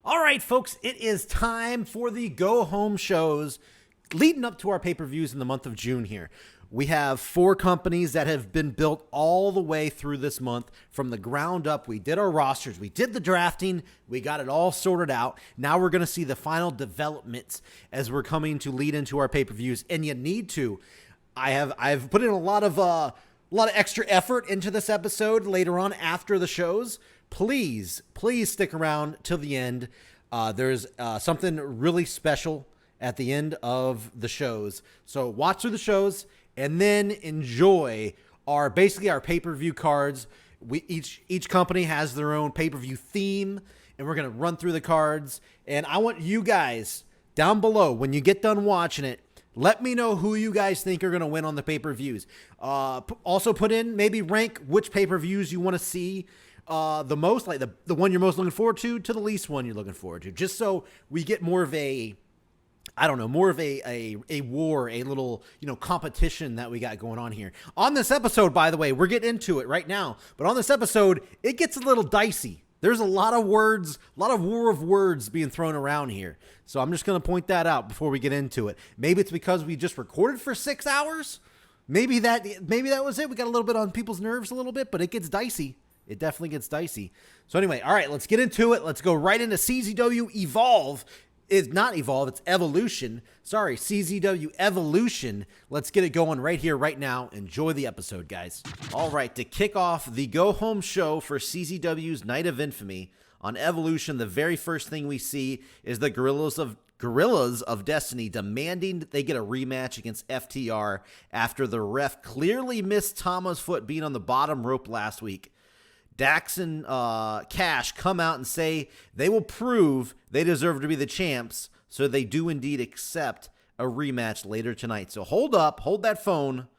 All right, folks, it is time for the go-home shows leading up to our pay-per-views in the month of June here. We have 4 companies that have been built all the way through this month from the ground up. We did our rosters. We did the drafting. We got it all sorted out. Now we're going to see the final developments as we're coming to lead into our pay-per-views, and you need to. I've put in a lot of extra effort into this episode later on after the shows. Please stick around till the end. There's something really special at the end of the shows. So watch through the shows and then enjoy our pay-per-view cards. Each company has their own pay-per-view theme, and we're going to run through the cards. And I want you guys down below, when you get done watching it, let me know who you guys think are going to win on the pay-per-views. Also put in, maybe rank which pay-per-views you want to see the most, like the one you're most looking forward to the least one you're looking forward to, just so we get more of a war, a little, competition that we got going on here. On this episode, by the way, we're getting into it right now, but on this episode, it gets a little dicey. There's a lot of words, a lot of war of words being thrown around here. So I'm just going to point that out before we get into it. Maybe it's because we just recorded for 6 hours. Maybe that was it. We got a little bit on people's nerves a little bit, but it gets dicey. It definitely gets dicey. So anyway, all right, let's get into it. Let's go right into CZW Evolve. It's not Evolve, it's Evolution. Sorry, CZW Evolution. Let's get it going right here, right now. Enjoy the episode, guys. All right, to kick off the go-home show for CZW's Night of Infamy on Evolution, the very first thing we see is the Guerrillas of Destiny demanding that they get a rematch against FTR after the ref clearly missed Tama's foot being on the bottom rope last week. Dax and Cash come out and say they will prove they deserve to be the champs, so they do indeed accept a rematch later tonight. So hold that phone.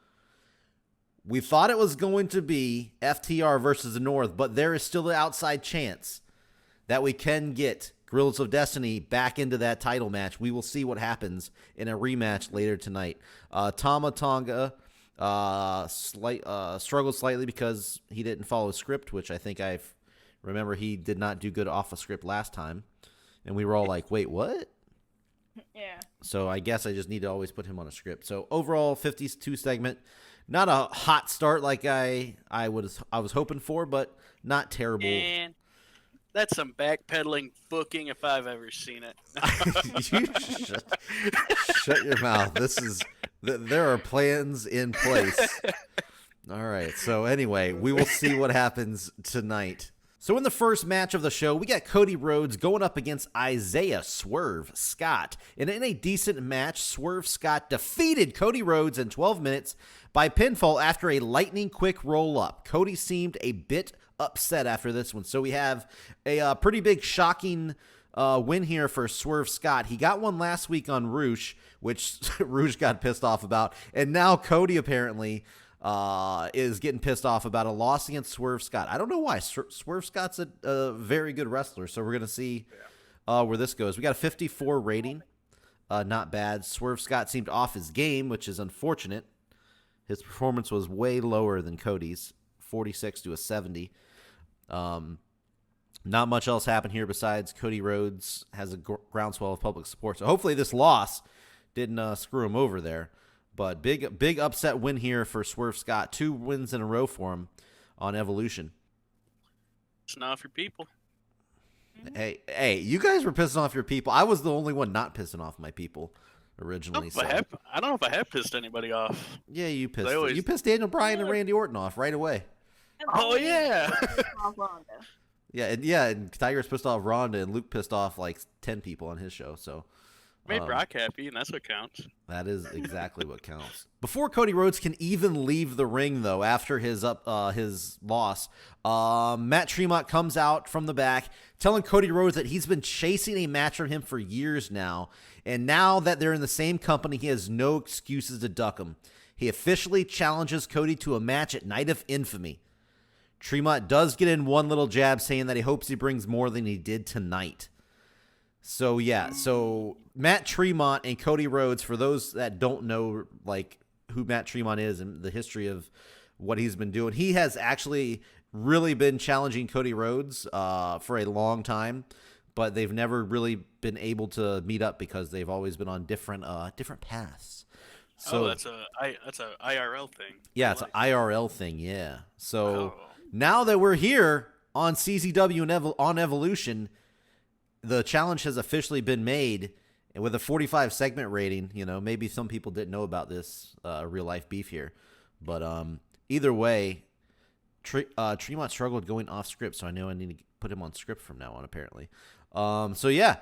We thought it was going to be FTR versus the North, but there is still an outside chance that we can get Guerrillas of Destiny back into that title match. We will see what happens in a rematch later tonight. Tama Tonga struggled slightly because he didn't follow script, which I think remember he did not do good off a script last time, and we were all like, wait, what? Yeah. So I guess I just need to always put him on a script. So overall 52 segment, not a hot start like I was hoping for, but not terrible. And that's some backpedaling booking if I've ever seen it. You shut your mouth. There are plans in place. All right. So anyway, we will see what happens tonight. So in the first match of the show, we got Cody Rhodes going up against Isaiah Swerve Scott. And in a decent match, Swerve Scott defeated Cody Rhodes in 12 minutes by pinfall after a lightning quick roll up. Cody seemed a bit upset after this one. So we have a pretty big shocking win here for Swerve Scott. He got one last week on Rouge, which Rouge got pissed off about. And now Cody apparently is getting pissed off about a loss against Swerve Scott. I don't know why. Swerve Scott's a very good wrestler, so we're going to see where this goes. We got a 54 rating. Not bad. Swerve Scott seemed off his game, which is unfortunate. His performance was way lower than Cody's, 46 to a 70. Not much else happened here besides Cody Rhodes has a groundswell of public support. So hopefully this loss didn't screw him over there. But big upset win here for Swerve Scott. 2 wins in a row for him on Evolution. Pissing off your people. Hey, you guys were pissing off your people. I was the only one not pissing off my people originally. I don't know if I have pissed anybody off. Yeah, you pissed. You pissed Daniel Bryan and Randy Orton off right away. Oh, yeah. Yeah, and Tigress pissed off Ronda, and Luke pissed off like 10 people on his show. So made Brock happy, and that's what counts. That is exactly what counts. Before Cody Rhodes can even leave the ring, though, after his loss, Matt Tremont comes out from the back, telling Cody Rhodes that he's been chasing a match from him for years now, and now that they're in the same company, he has no excuses to duck him. He officially challenges Cody to a match at Night of Infamy. Tremont does get in one little jab saying that he hopes he brings more than he did tonight. So, yeah. So, Matt Tremont and Cody Rhodes, for those that don't know, like, who Matt Tremont is and the history of what he's been doing, he has actually really been challenging Cody Rhodes for a long time. but they've never really been able to meet up because they've always been on different paths. So that's a IRL thing. yeah, it's an IRL thing. Yeah. So Oh. now that we're here on CZW and on Evolution, the challenge has officially been made, and with a 45 segment rating. Maybe some people didn't know about this real life beef here, but either way, Tremont struggled going off script, so I know I need to put him on script from now on, apparently. So yeah,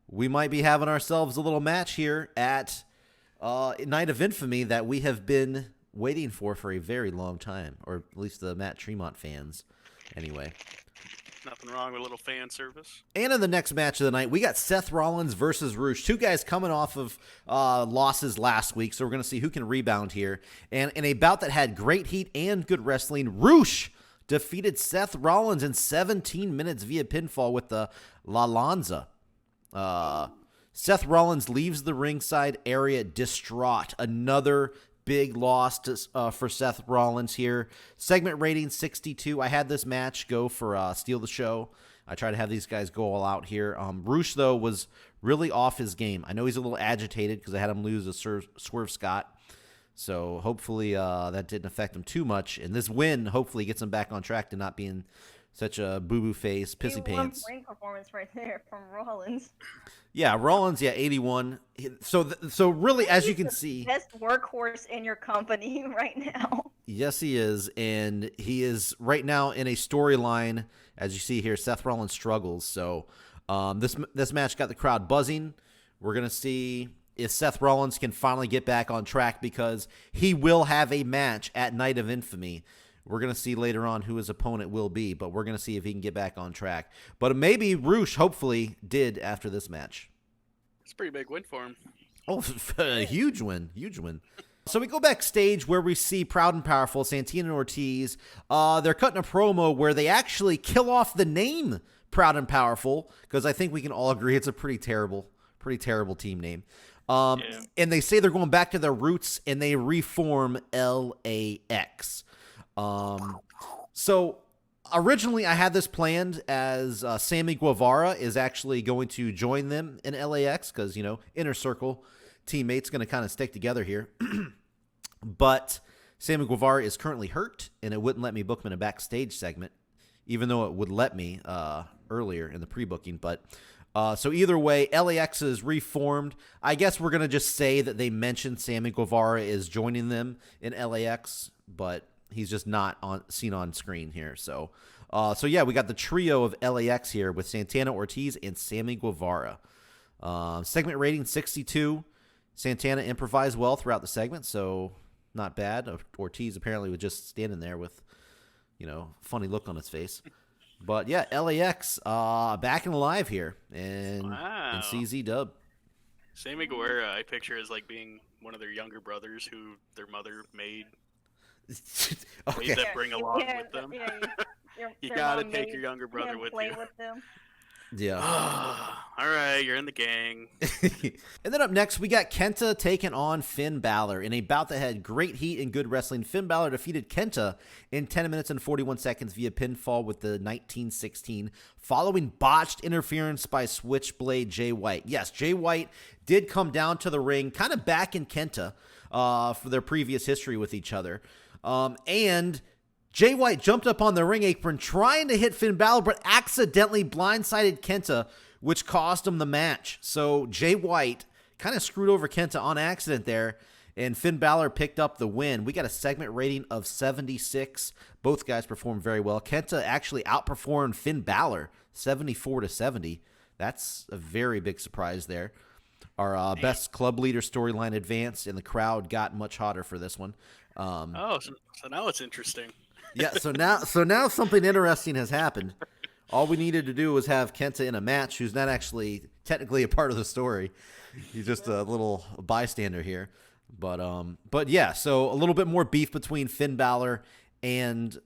we might be having ourselves a little match here at Night of Infamy that we have been waiting for a very long time, or at least the Matt Tremont fans. Anyway. Nothing wrong with a little fan service. And in the next match of the night, we got Seth Rollins versus Roosh. Two guys coming off of losses last week, so we're going to see who can rebound here. And in a bout that had great heat and good wrestling, Roosh defeated Seth Rollins in 17 minutes via pinfall with the La Lanza. Seth Rollins leaves the ringside area distraught. Another big loss for Seth Rollins here. Segment rating 62. I had this match go for Steal the Show. I try to have these guys go all out here. Roosh, though, was really off his game. I know he's a little agitated because I had him lose to Swerve Scott. So hopefully that didn't affect him too much. And this win hopefully gets him back on track to not being such a boo-boo face, pissy pants. Ring performance right there from Rollins. Yeah, Rollins, 81. So really, as you can see, best workhorse in your company right now. Yes, he is, and he is right now in a storyline. As you see here, Seth Rollins struggles. So this match got the crowd buzzing. We're gonna see if Seth Rollins can finally get back on track because he will have a match at Night of Infamy. We're going to see later on who his opponent will be, but we're going to see if he can get back on track. But maybe Roosh, hopefully, did after this match. It's a pretty big win for him. Oh, a huge win. Huge win. So we go backstage where we see Proud and Powerful, Santana and Ortiz. They're cutting a promo where they actually kill off the name Proud and Powerful because I think we can all agree it's a pretty terrible team name. And they say they're going back to their roots and they reform LAX. So originally I had this planned as Sammy Guevara is actually going to join them in LAX because, inner circle teammates going to kind of stick together here. But Sammy Guevara is currently hurt and it wouldn't let me book him in a backstage segment, even though it would let me earlier in the pre-booking. But so either way, LAX is reformed. I guess we're going to just say that they mentioned Sammy Guevara is joining them in LAX, but he's just not seen on screen here. So yeah, we got the trio of LAX here with Santana, Ortiz, and Sammy Guevara. Segment rating 62. Santana improvised well throughout the segment, so not bad. Ortiz apparently was just standing there with, funny look on his face. But yeah, LAX back and alive here in CZW. Sammy Guevara, I picture as like being one of their younger brothers who their mother made. Okay. That bring along with them. You gotta take your younger brother with you. With them. Yeah. All right, you're in the gang. And then up next, we got Kenta taking on Finn Balor in a bout that had great heat and good wrestling. Finn Balor defeated Kenta in 10 minutes and 41 seconds via pinfall with the 1916, following botched interference by Switchblade Jay White. Yes, Jay White did come down to the ring, kind of back in Kenta for their previous history with each other. And Jay White jumped up on the ring apron trying to hit Finn Balor, but accidentally blindsided Kenta, which cost him the match. So Jay White kind of screwed over Kenta on accident there, and Finn Balor picked up the win. We got a segment rating of 76. Both guys performed very well. Kenta actually outperformed Finn Balor 74-70. That's a very big surprise there. Our best club leader storyline advanced, and the crowd got much hotter for this one. So now it's interesting. Yeah, so now something interesting has happened. All we needed to do was have Kenta in a match, who's not actually technically a part of the story. He's just a little bystander here. But yeah, so a little bit more beef between Finn Balor and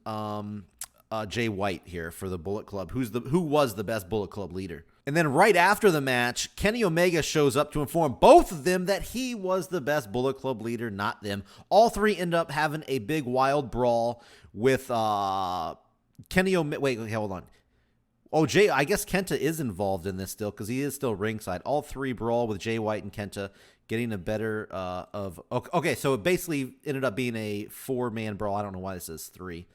Jay White here for the Bullet Club, who was the best Bullet Club leader. And then right after the match, Kenny Omega shows up to inform both of them that he was the best Bullet Club leader, not them. All three end up having a big wild brawl with Kenny Omega. Wait, hold on. Oh, I guess Kenta is involved in this still because he is still ringside. All three brawl with Jay White and Kenta getting a better of. Okay, so it basically ended up being a 4-man brawl. I don't know why this is 3.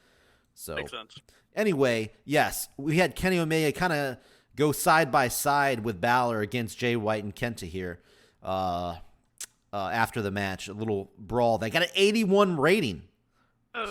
So Makes sense. Anyway, yes, we had Kenny Omega kind of go side by side with Balor against Jay White and Kenta here after the match. A little brawl. They got an 81 rating.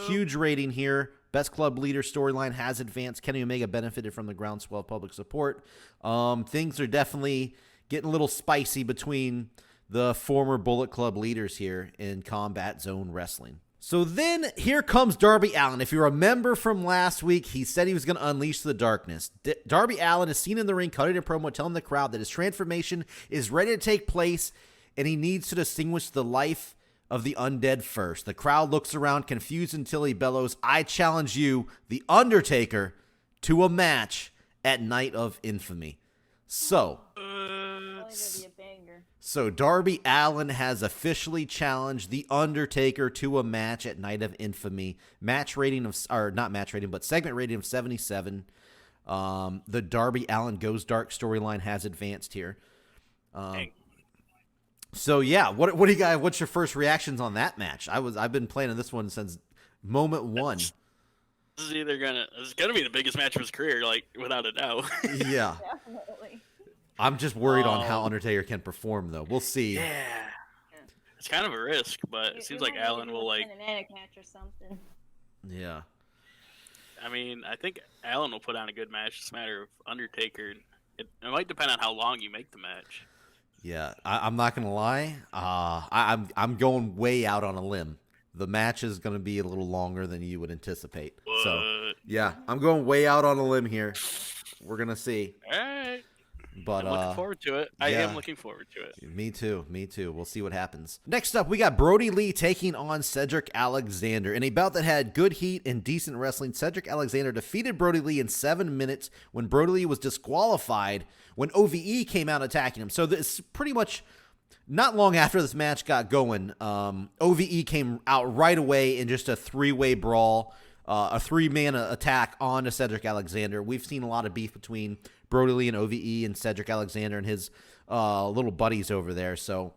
Huge rating here. Best club leader storyline has advanced. Kenny Omega benefited from the groundswell of public support. Things are definitely getting a little spicy between the former Bullet Club leaders here in Combat Zone Wrestling. So then here comes Darby Allin. If you remember from last week, he said he was going to unleash the darkness. Darby Allin is seen in the ring cutting a promo telling the crowd that his transformation is ready to take place and he needs to distinguish the life of the undead first. The crowd looks around confused until he bellows, "I challenge you, The Undertaker, to a match at Night of Infamy." So Darby Allin has officially challenged The Undertaker to a match at Night of Infamy. Match rating of, or not match rating, but segment rating of 77. The Darby Allin Goes Dark storyline has advanced here. So yeah, what do you guys? What's your first reactions on that match? I've been playing this one since moment one. This is it's gonna be the biggest match of his career, like without a doubt. Yeah, Definitely. I'm just worried on how Undertaker can perform though. We'll see. Yeah, it's kind of a risk, but it seems like Allin will like. Catch or something. Yeah. I mean, I think Allin will put on a good match. It's a matter of Undertaker. It might depend on how long you make the match. Yeah, I'm not gonna lie. I'm going way out on a limb. The match is gonna be a little longer than you would anticipate. What? So yeah, I'm going way out on a limb here. We're gonna see. All right. But I'm looking forward to it. I am looking forward to it. Me too. We'll see what happens. Next up, we got Brody Lee taking on Cedric Alexander. In a bout that had good heat and decent wrestling, Cedric Alexander defeated Brody Lee in 7 minutes when Brody Lee was disqualified when OVE came out attacking him. So this pretty much not long after this match got going, OVE came out right away in just a 3-way brawl, a 3-man attack on Cedric Alexander. We've seen a lot of beef between Brody Lee and OVE and Cedric Alexander and his little buddies over there. So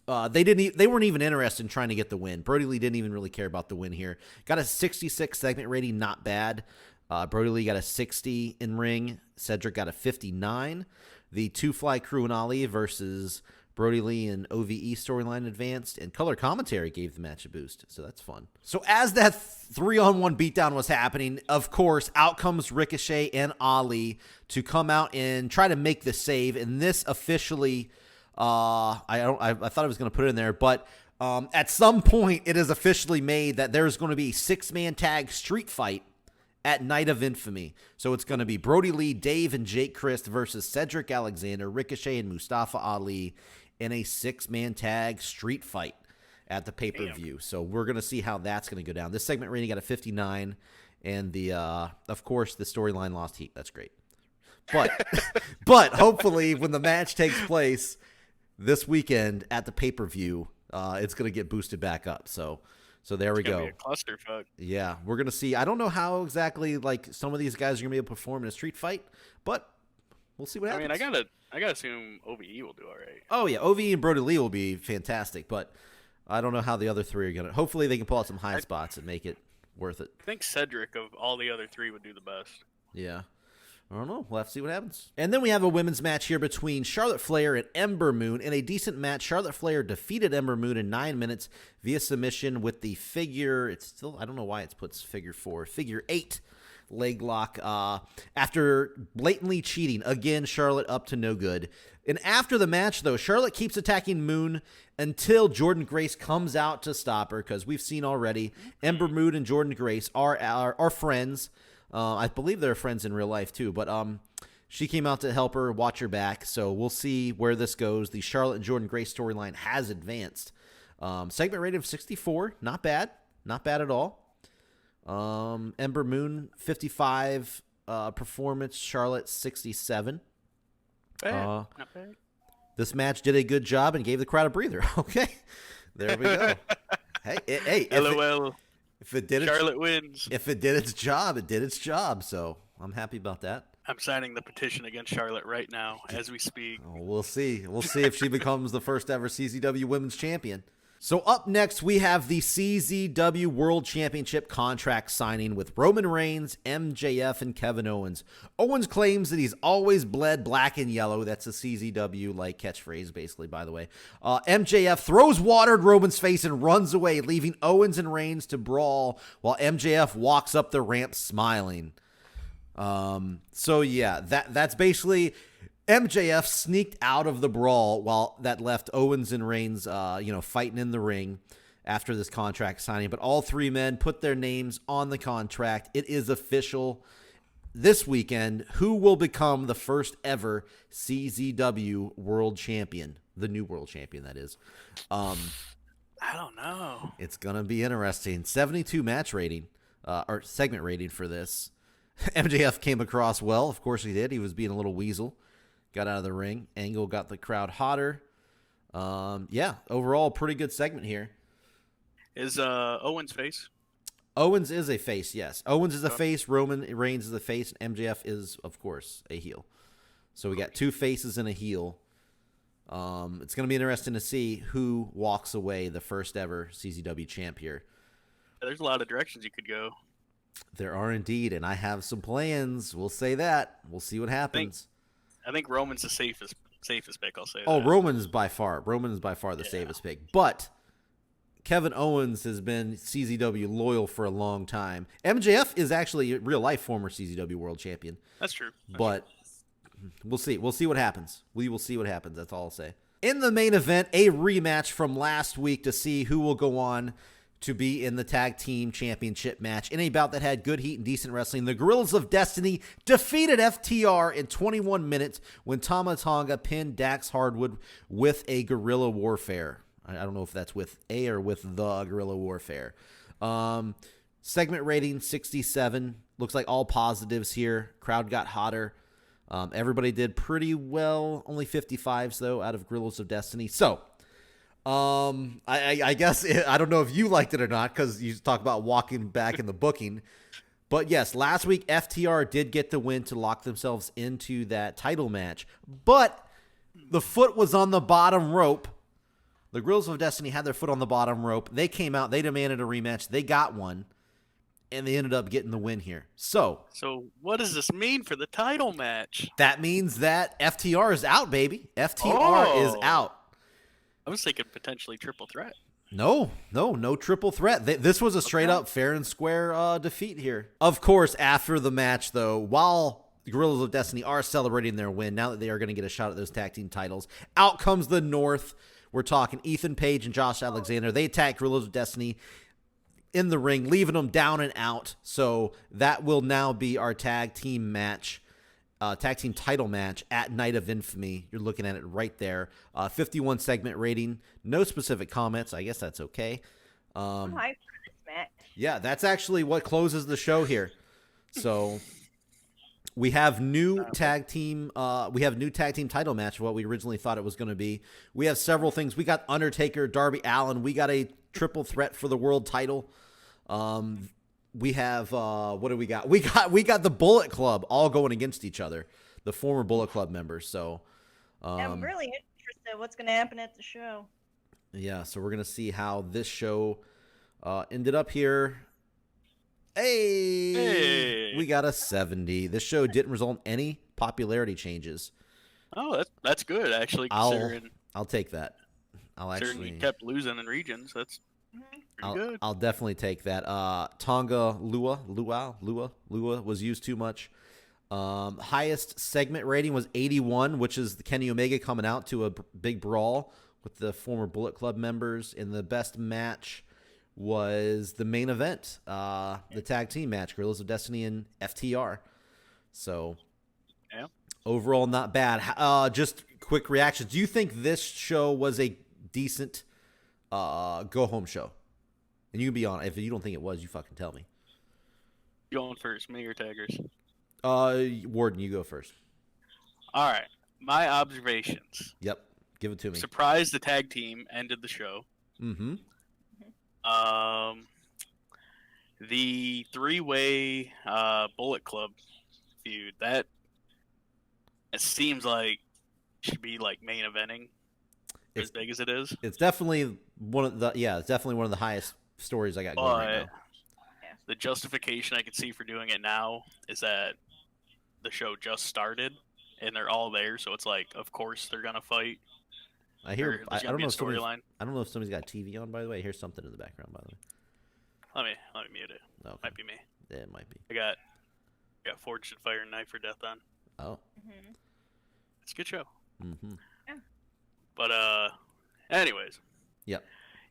they weren't even interested in trying to get the win. Brody Lee didn't even really care about the win here. Got a 66 segment rating, not bad. Brody Lee got a 60 in ring. Cedric got a 59. The Two Fly Crew and Ali versus Brody Lee and OVE storyline advanced, and color commentary gave the match a boost, so that's fun. So as that 3-on-1 beatdown was happening, of course, out comes Ricochet and Ali to come out and try to make the save, and this officially, I thought I was going to put it in there, but at some point, it is officially made that there's going to be a 6-man tag street fight at Night of Infamy. So it's going to be Brody Lee, Dave, and Jake Christ versus Cedric Alexander, Ricochet, and Mustafa Ali in a 6-man tag street fight at the pay-per-view. So we're going to see how that's going to go down. This segment rating got a 59, and of course, the storyline lost heat. That's great. But hopefully when the match takes place this weekend at the pay-per-view, it's going to get boosted back up. So there we go. Be a clusterfuck. Yeah, we're going to see. I don't know how exactly like some of these guys are going to be able to perform in a street fight, but we'll see what happens. I mean, I gotta assume OVE will do all right. Oh yeah, OVE and Brody Lee will be fantastic, but I don't know how the other 3 are going to. Hopefully they can pull out some high spots and make it worth it. I think Cedric of all the other 3 would do the best. Yeah. I don't know. We'll have to see what happens. And then we have a women's match here between Charlotte Flair and Ember Moon. In a decent match, Charlotte Flair defeated Ember Moon in 9 minutes via submission with the figure. It's still, I don't know why it puts figure 4, figure 8 leg lock. After blatantly cheating, again, Charlotte up to no good. And after the match, though, Charlotte keeps attacking Moon until Jordynne Grace comes out to stop her, because we've seen already Ember Moon and Jordynne Grace are friends. I believe they're friends in real life too, but she came out to help her, watch her back. So we'll see where this goes. The Charlotte and Jordynne Grace storyline has advanced. Segment rating of 64, not bad at all. Ember Moon 55 performance, Charlotte 67. Not bad. This match did a good job and gave the crowd a breather. Okay, there we go. hey, LOL. If it did Charlotte wins. If it did its job, it did its job. So I'm happy about that. I'm signing the petition against Charlotte right now as we speak. Oh, we'll see. We'll see if she becomes the first ever CZW Women's Champion. So up next, we have the CZW World Championship contract signing with Roman Reigns, MJF, and Kevin Owens. Owens claims that he's always bled black and yellow. That's a CZW-like catchphrase, basically, by the way. MJF throws water at Roman's face and runs away, leaving Owens and Reigns to brawl while MJF walks up the ramp smiling. So yeah, that's basically... MJF sneaked out of the brawl while that left Owens and Reigns, fighting in the ring after this contract signing. But all three men put their names on the contract. It is official this weekend. Who will become the first ever CZW World Champion? The new World Champion, that is. I don't know. It's going to be interesting. 72 match rating, or segment rating for this. MJF came across well. Of course he did. He was being a little weasel. Got out of the ring. Angle got the crowd hotter. Overall, pretty good segment here. Is Owens face? Owens is a face, yes. Owens is a face. Roman Reigns is a face. And MJF is, of course, a heel. So we got two faces and a heel. It's going to be interesting to see who walks away the first ever CZW champ here. There's a lot of directions you could go. There are indeed, and I have some plans. We'll say that. We'll see what happens. I think Roman's the safest pick. I'll say. Oh, that. Roman is by far the safest pick. But Kevin Owens has been CZW loyal for a long time. MJF is actually a real life former CZW World Champion. That's true. But we'll see. We'll see what happens. We will see what happens. That's all I'll say. In the main event, a rematch from last week to see who will go on to be in the tag team championship match. In a bout that had good heat and decent wrestling, the Guerrillas of Destiny defeated FTR in 21 minutes when Tama Tonga pinned Dax Hardwood with a guerrilla warfare. I don't know if that's with a or with the guerrilla warfare. Segment rating 67. Looks like all positives here. Crowd got hotter. Everybody did pretty well. Only 55s though out of Guerrillas of Destiny. So I guess I don't know if you liked it or not because you talk about walking back in the booking. But yes, last week FTR did get the win to lock themselves into that title match. But the foot was on the bottom rope. The Guerrillas of Destiny had their foot on the bottom rope. They came out. They demanded a rematch. They got one. And they ended up getting the win here. So what does this mean for the title match? That means that FTR is out, baby. FTR is out. I was thinking potentially triple threat. No triple threat. This was a straight up fair and square defeat here. Of course, after the match, though, while the Guerrillas of Destiny are celebrating their win, now that they are going to get a shot at those tag team titles, out comes the North. We're talking Ethan Page and Josh Alexander. They attack Guerrillas of Destiny in the ring, leaving them down and out. So that will now be our tag team match. Tag team title match at Night of Infamy. You're looking at it right there. 51 segment rating. No specific comments. I guess that's okay. I'm hyped for this match. Yeah, that's actually what closes the show here. So we have new tag team. We have new tag team title match. What we originally thought it was going to be. We have several things. We got Undertaker, Darby Allin. We got a triple threat for the world title. We have what do we got? We got the Bullet Club all going against each other, the former Bullet Club members. So I'm really interested what's going to happen at the show. Yeah, so we're gonna see how this show ended up here. Hey, we got a 70. This show didn't result in any popularity changes. Oh, that's good actually. I'll take that. Considering you kept losing in regions, that's pretty good. I'll definitely take that. Tonga Lua was used too much. Highest segment rating was 81, which is the Kenny Omega coming out to a big brawl with the former Bullet Club members. And the best match was the main event, the tag team match, Guerrillas of Destiny and FTR. So yeah, overall not bad. Just quick reactions. Do you think this show was a decent go home show? And you can be on. If you don't think it was, you fucking tell me. You going first, me or Tigress? Warden, you go first. All right, my observations. Yep, give it to me. Surprised the tag team ended the show. Mm-hmm. The three-way Bullet Club feud that It seems like it should be like main eventing as big as it is. It's definitely it's definitely one of the highest stories I got going right now. The justification I could see for doing it now is that the show just started and they're all there, so it's like, of course they're gonna fight. I hear. I don't know if storyline. I don't know if somebody's got TV on. By the way, I hear something in the background. By the way, let me mute it. Okay. Might be me. Yeah, it might be. I got Forged Fire and Knife for Death on. Oh. It's a good show. Yeah. But anyways. Yep.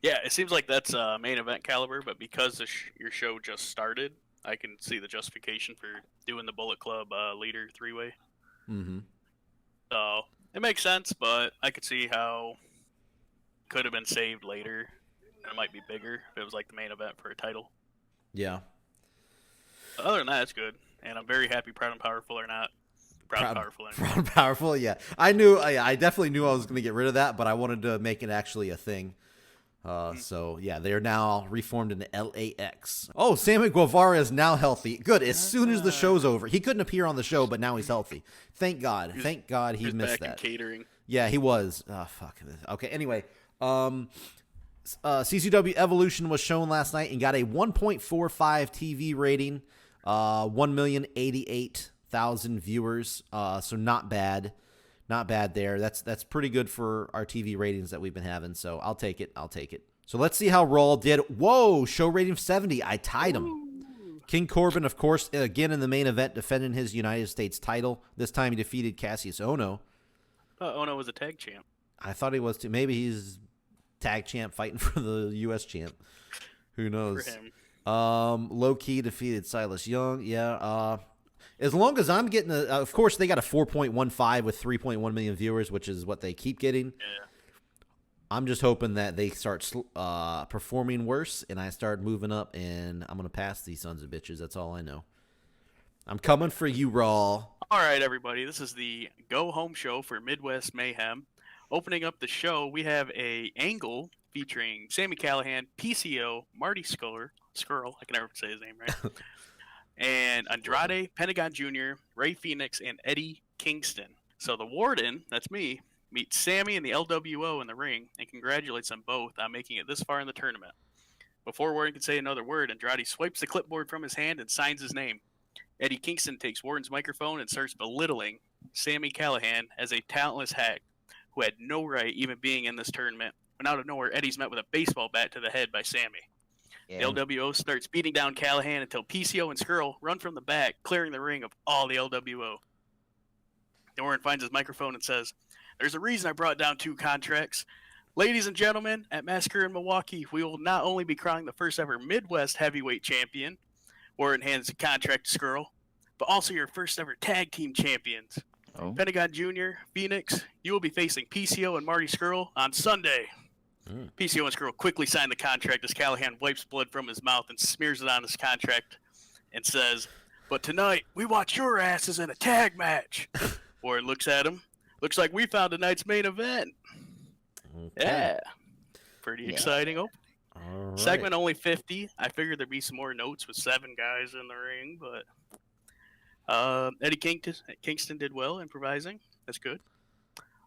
Yeah, it seems like that's main event caliber, but because your show just started, I can see the justification for doing the Bullet Club leader 3-way. So it makes sense, but I could see how it could have been saved later. And it might be bigger if it was like the main event for a title. Yeah. But other than that, it's good, and I'm very happy. Proud and Powerful or not. Proud and Powerful. Anyway. Proud and Powerful. Yeah, I definitely knew I was going to get rid of that, but I wanted to make it actually a thing. So yeah, they are now reformed into LAX. Oh, Sammy Guevara is now healthy. Good. As soon as the show's over, he couldn't appear on the show, but now he's healthy. Thank God. Thank God he missed that. Catering. Yeah, he was. Oh, fuck. Okay. Anyway, CZW Evolution was shown last night and got a 1.45 TV rating. 1,088,000 viewers. So not bad. Not bad there. That's pretty good for our TV ratings that we've been having. So I'll take it. So let's see how Raw did. Whoa, show rating of 70. I tied him. Ooh. King Corbin, of course, again in the main event, defending his United States title. This time he defeated Cassius Ohno. Ono was a tag champ. I thought he was too. Maybe he's tag champ fighting for the U.S. champ. Who knows? For him. Low key defeated Silas Young. Yeah. As long as I'm getting of course they got a 4.15 with 3.1 million viewers, which is what they keep getting. Yeah. I'm just hoping that they start performing worse and I start moving up, and I'm gonna pass these sons of bitches. That's all I know. I'm coming for you, Raw. All right, everybody. This is the go home show for Midwest Mayhem. Opening up the show, we have a angle featuring Sami Callihan, PCO, Marty Skrull. I can never say his name right. And Andrade, Pentagon Jr., Ray Phoenix, and Eddie Kingston. So the Warden, that's me, meets Sammy and the LWO in the ring and congratulates them both on making it this far in the tournament. Before Warden can say another word, Andrade swipes the clipboard from his hand and signs his name. Eddie Kingston takes Warden's microphone and starts belittling Sami Callihan as a talentless hack who had no right even being in this tournament. When out of nowhere, Eddie's met with a baseball bat to the head by Sammy. Yeah. The LWO starts beating down Callihan until PCO and Skrull run from the back, clearing the ring of all the LWO. Warren finds his microphone and says, "There's a reason I brought down 2 contracts. Ladies and gentlemen, at Massacre in Milwaukee, we will not only be crowning the first ever Midwest heavyweight champion," Warren hands the contract to Skrull, "but also your first ever tag team champions. Oh. Pentagon Jr., Phoenix, you will be facing PCO and Marty Skrull on Sunday." PCO and Skrull quickly sign the contract as Callihan wipes blood from his mouth and smears it on his contract and says, "But tonight, we watch your asses in a tag match." Warren looks at him. "Looks like we found tonight's main event." Okay. Yeah. Pretty exciting opening. Right. Segment only 50. I figured there'd be some more notes with 7 guys in the ring, but Eddie Kingston did well improvising. That's good.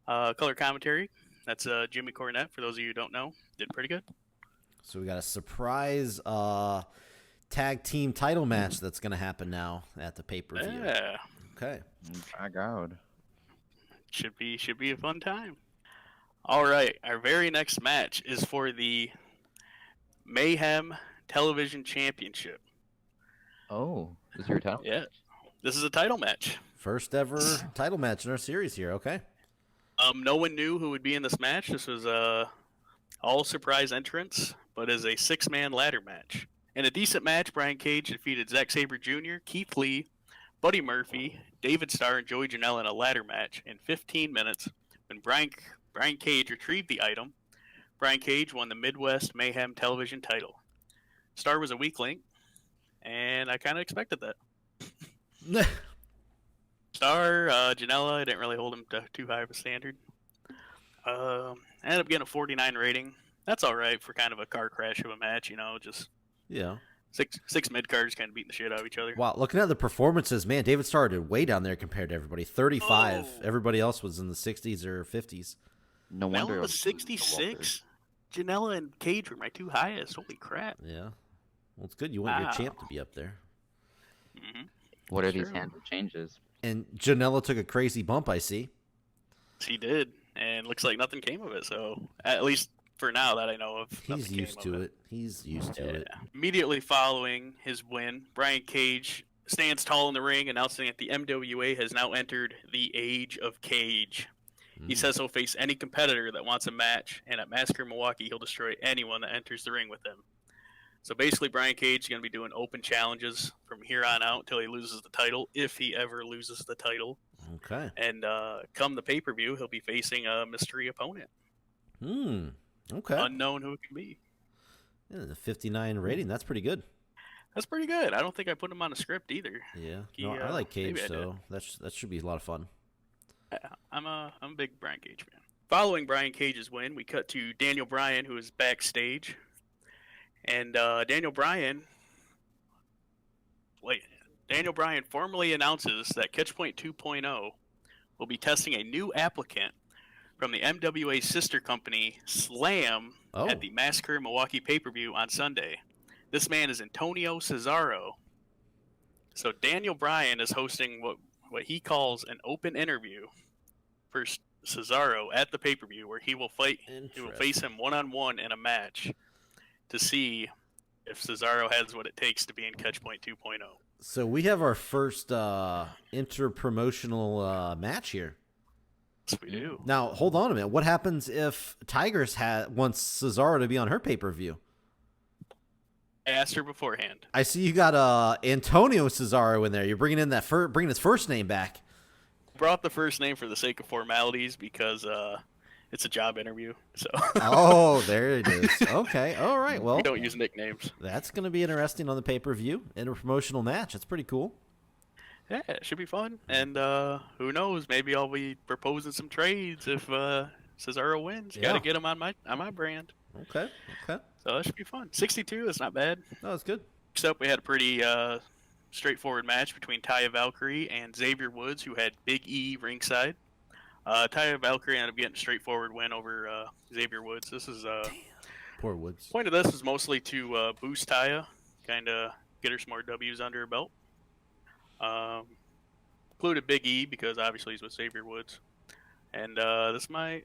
Color commentary. That's Jimmy Cornette, for those of you who don't know. Did pretty good. So we got a surprise tag team title match that's going to happen now at the pay-per-view. Yeah. Okay. My God. Should be a fun time. All right. Our very next match is for the Mayhem Television Championship. Oh, this is your title? Yeah. This is a title match. First ever title match in our series here. Okay. No one knew who would be in this match. This was all surprise entrance, but is a 6-man ladder match. In a decent match, Brian Cage defeated Zack Sabre Jr., Keith Lee, Buddy Murphy, David Starr, and Joey Janela in a ladder match in 15 minutes. When Brian Cage retrieved the item, Brian Cage won the Midwest Mayhem Television title. Starr was a weak link, and I kind of expected that. Starr, Janela, I didn't really hold him to too high of a standard. I ended up getting a 49 rating. That's all right for kind of a car crash of a match, just Six mid cards kind of beating the shit out of each other. Wow, looking at the performances, man, David started way down there compared to everybody. 35. Oh. Everybody else was in the 60s or 50s. No Mel wonder. was it 66. Janela and Cage were my two highest. Holy crap. Yeah. Well, it's good. You want your Wow. champ to be up there. Mm-hmm. What are these True. handle changes? And Janela took a crazy bump, I see. He did, and looks like nothing came of it. So at least for now that I know of, He's nothing came used of to it. He's used to it. Immediately following his win, Brian Cage stands tall in the ring, announcing that the MWA has now entered the Age of Cage. He says he'll face any competitor that wants a match, and at Massacre Milwaukee, he'll destroy anyone that enters the ring with him. So basically, Brian Cage is going to be doing open challenges from here on out until he loses the title, if he ever loses the title. Okay. And come the pay-per-view, he'll be facing a mystery opponent. Okay. Unknown who it can be. Yeah, the 59 rating, that's pretty good. That's pretty good. I don't think I put him on a script either. Yeah. He, No, I like Cage, maybe I so that should be a lot of fun. Yeah, I'm a big Brian Cage fan. Following Brian Cage's win, we cut to Daniel Bryan, who is backstage. And Daniel Bryan formally announces that Catchpoint 2.0 will be testing a new applicant from the MWA sister company, Slam, at the Massacre Milwaukee pay-per-view on Sunday. This man is Antonio Cesaro. So Daniel Bryan is hosting what he calls an open interview for Cesaro at the pay-per-view, where he will face him one-on-one in a match to see if Cesaro has what it takes to be in Catchpoint 2.0. So we have our first inter-promotional match here. Yes, we do. Now, hold on a minute. What happens if Tigress wants Cesaro to be on her pay-per-view? I asked her beforehand. I see you got Antonio Cesaro in there. You're bringing in bringing his first name back. Brought the first name for the sake of formalities because it's a job interview. So. Oh, there it is. Okay. All right. Well, we don't use nicknames. That's going to be interesting on the pay-per-view in a promotional match. That's pretty cool. Yeah, it should be fun. And who knows? Maybe I'll be proposing some trades if Cesaro wins. Yeah. Got to get him on my brand. Okay. So that should be fun. 62, that's not bad. No, that's good. Next up, we had a pretty straightforward match between Taya Valkyrie and Xavier Woods, who had Big E ringside. Taya Valkyrie ended up getting a straightforward win over Xavier Woods. This is Poor Woods. the point of this is mostly to boost Taya, kind of get her some more W's under her belt. Included Big E because obviously he's with Xavier Woods, and this might